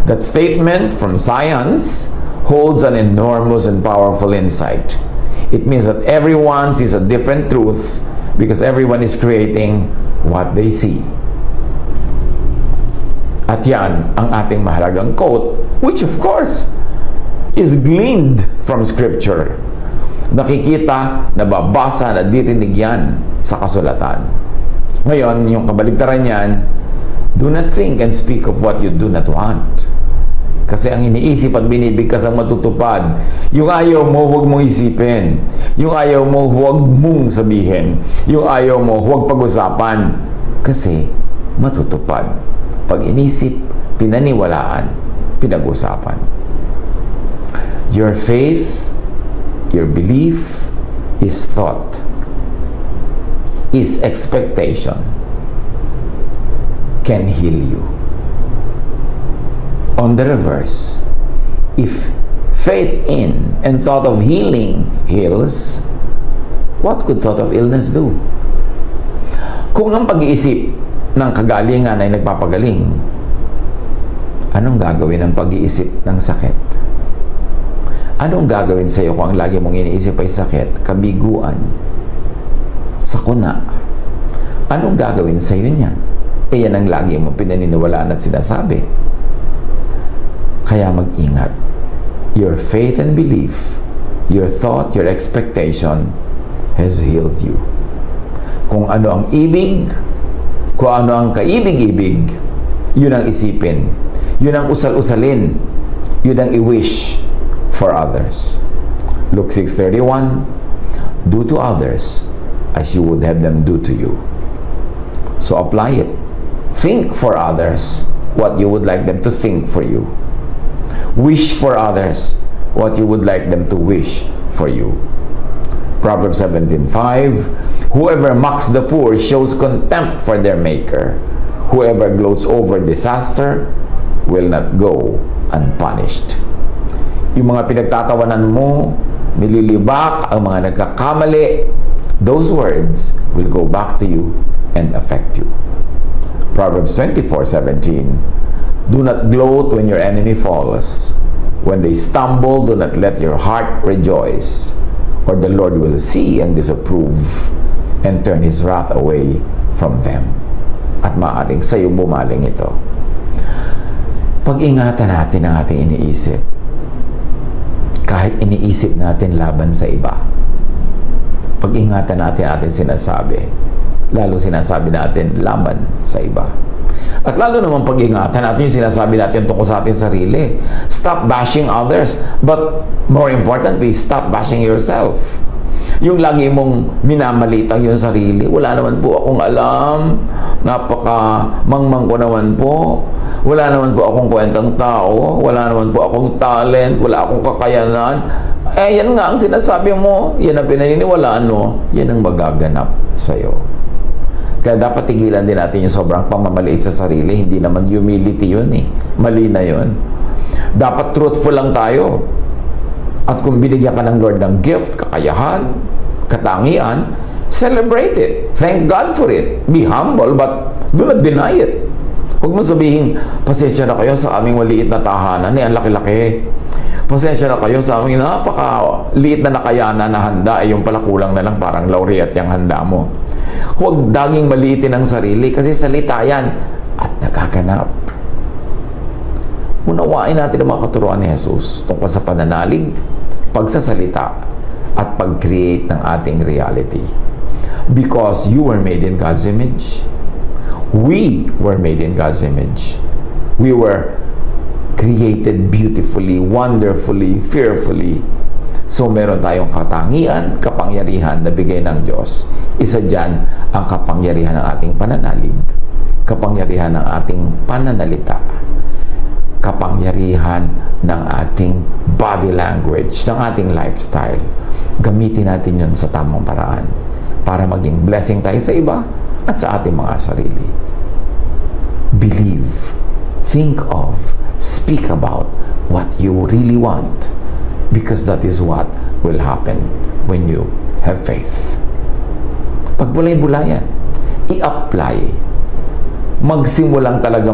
B: That statement from science holds an enormous and powerful insight. It means that everyone sees a different truth because everyone is creating what they see. At yan ang ating mahalagang quote, which of course is gleaned from Scripture. Nakikita, nababasa, nadirinig yan sa kasulatan. Ngayon, yung kabaligtaran yan, do not think and speak of what you do not want. Kasi ang iniisip at binibigkas ang matutupad. Yung ayaw mo, huwag mong isipin. Yung ayaw mo, huwag mong sabihin. Yung ayaw mo, huwag pag-usapan. Kasi matutupad. Pag inisip, pinaniwalaan, pinag-usapan. Your faith, your belief, is thought, is expectation, can heal you. On the reverse, if faith in and thought of healing heals, what could thought of illness do? Kung ang pag-iisip ng kagalingan ay nagpapagaling, anong gagawin ng pag-iisip ng sakit? Anong gagawin sa iyo kung ang lagi mong iniisip ay sakit, kabiguan, sakuna? Anong gagawin sa iyo niyan? Yan ang lagi mong pinaniniwalaan at sinasabi. Kaya mag-ingat. Your faith and belief, your thought, your expectation has healed you. Kung ano ang ibig, kung ano ang kaibig-ibig, yun ang isipin. Yun ang usal-usalin. Yun ang i-wish for others. Luke 6:31, do to others as you would have them do to you. So apply it. Think for others what you would like them to think for you. Wish for others what you would like them to wish for you. Proverbs 17:5, whoever mocks the poor shows contempt for their maker. Whoever gloats over disaster will not go unpunished. Yung mga pinagtatawanan mo, nililibak ang mga nagkakamali, those words will go back to you and affect you. Proverbs 24:17, do not gloat when your enemy falls. When they stumble, do not let your heart rejoice, or the Lord will see and disapprove and turn His wrath away from them. At maaaring sa'yo bumaling ito. Pag-ingatan natin ang ating iniisip. Kahit iniisip natin laban sa iba. Pag-ingatan natin ating sinasabi. Lalo sinasabi natin laban sa iba. At lalo naman pag-ingatan natin yung sinasabi natin tungkol sa ating sarili. Stop bashing others. But more importantly, stop bashing yourself. Yung lagi mong minamalitang yung sarili, wala naman po akong alam, napaka mangmang ko naman po, wala naman po akong kwentang tao, wala naman po akong talent, wala akong kakayanan. Yan nga ang sinasabi mo, yan ang pinaniniwalaan mo, yan ang magaganap sa'yo. Kaya dapat tigilan din natin yung sobrang pamamaliit sa sarili. Hindi naman humility yun eh. Mali na yun. Dapat truthful lang tayo. At kung binigyan ka ng Lord ng gift, kakayahan, katangian, celebrate it. Thank God for it. Be humble, but do not deny it. Huwag mo sabihin, pasensya na kayo sa aming maliit na tahanan. Ang laki-laki. Pasensya na kayo sa aming napaka-liit na nakayanan na handa. Yung pala kulang na lang parang laureate yung handa mo. Huwag daging maliitin ang sarili kasi salita yan at nagaganap. Unawain natin ang mga katuruan ni Jesus tungkol sa pananalig, pagsasalita, at pag-create ng ating reality. Because you were made in God's image. We were made in God's image. We were created beautifully, wonderfully, fearfully. So meron tayong katangian, kapangyarihan na bigay ng Diyos. Isa dyan ang kapangyarihan ng ating pananalig, kapangyarihan ng ating pananalita, kapangyarihan ng ating body language, ng ating lifestyle. Gamitin natin yun sa tamang paraan para maging blessing tayo sa iba at sa ating mga sarili. Believe, think of, speak about what you really want, because that is what will happen when you have faith. Pagbulay-bulayan, i-apply, magsimulang talaga